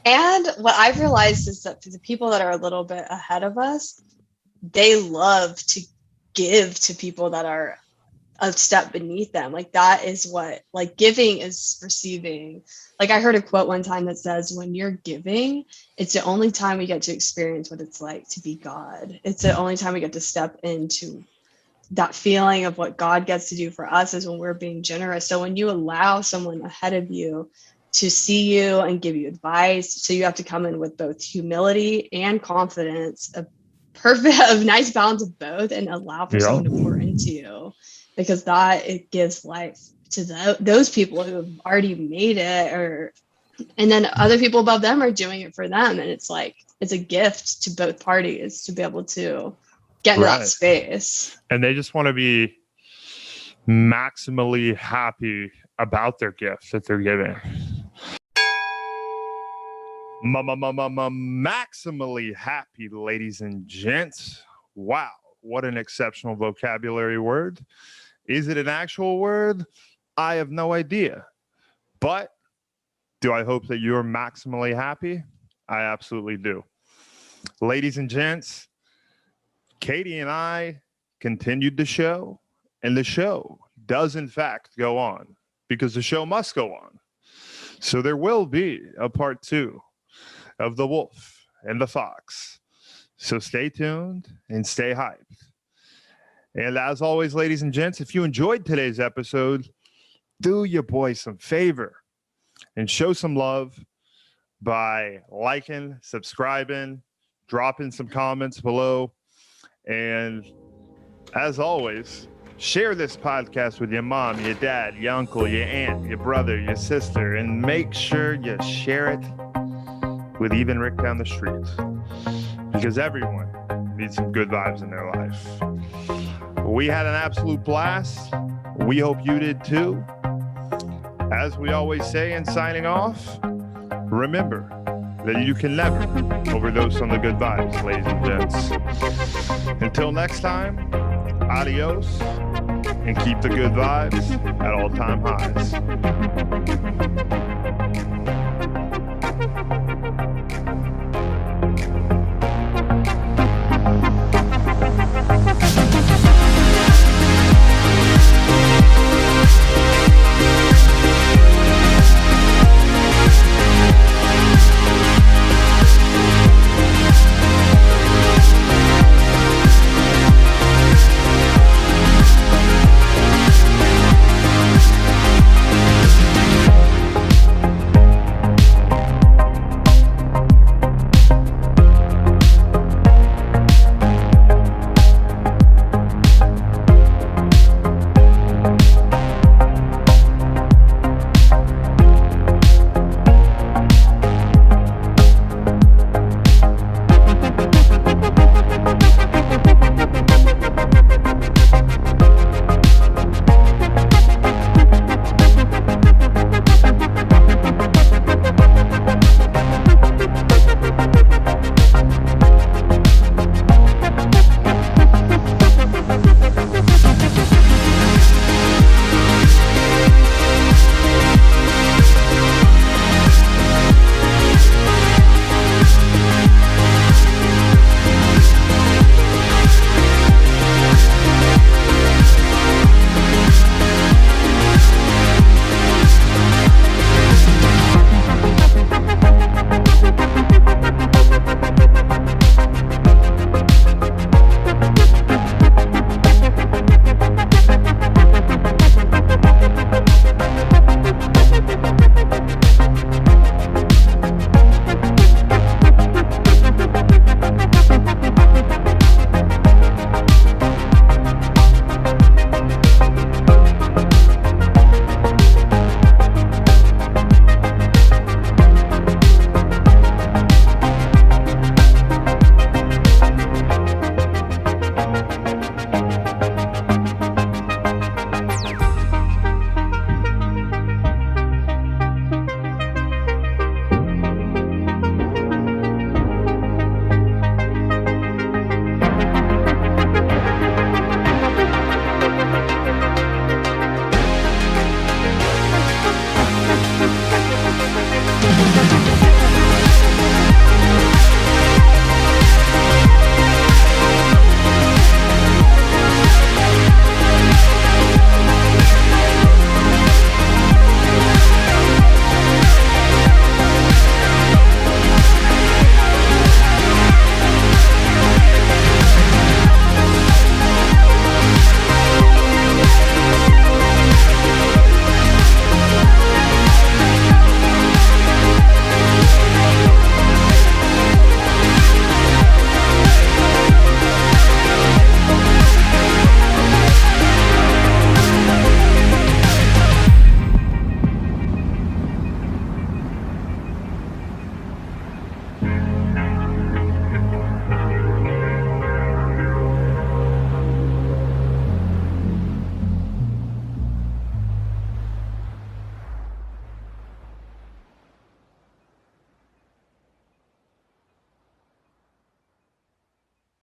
Speaker 1: And what I've realized is that the people that are a little bit ahead of us, they love to give to people that are a step beneath them. Like, that is what, like, giving is receiving. Like, I heard a quote one time that says, when you're giving, it's the only time we get to experience what it's like to be God. It's the only time we get to step into that feeling of what God gets to do for us, is when we're being generous. So when you allow someone ahead of you to see you and give you advice, so you have to come in with both humility and confidence, a nice balance of both, and allow for someone to pour into you, because it gives life to those people who have already made it, and then other people above them are doing it for them. And it's like, it's a gift to both parties to be able to get in that space.
Speaker 2: And they just want to be maximally happy about their gift that they're giving. Maximally happy, ladies and gents. Wow, what an exceptional vocabulary word. Is it an actual word? I have no idea. But do I hope that you're maximally happy? I absolutely do. Ladies and gents, Katie and I continued the show, and the show does in fact go on, because the show must go on. So there will be a part 2 of The Wolf and the Fox. So stay tuned and stay hyped. And as always, ladies and gents, if you enjoyed today's episode, do your boy some favor and show some love by liking, subscribing, dropping some comments below. And as always, share this podcast with your mom, your dad, your uncle, your aunt, your brother, your sister, and make sure you share it with even Rick down the street, because everyone needs some good vibes in their life. We had an absolute blast. We hope you did too. As we always say in signing off, remember that you can never overdose on the good vibes, ladies and gents. Until next time, adios, and keep the good vibes at all-time highs.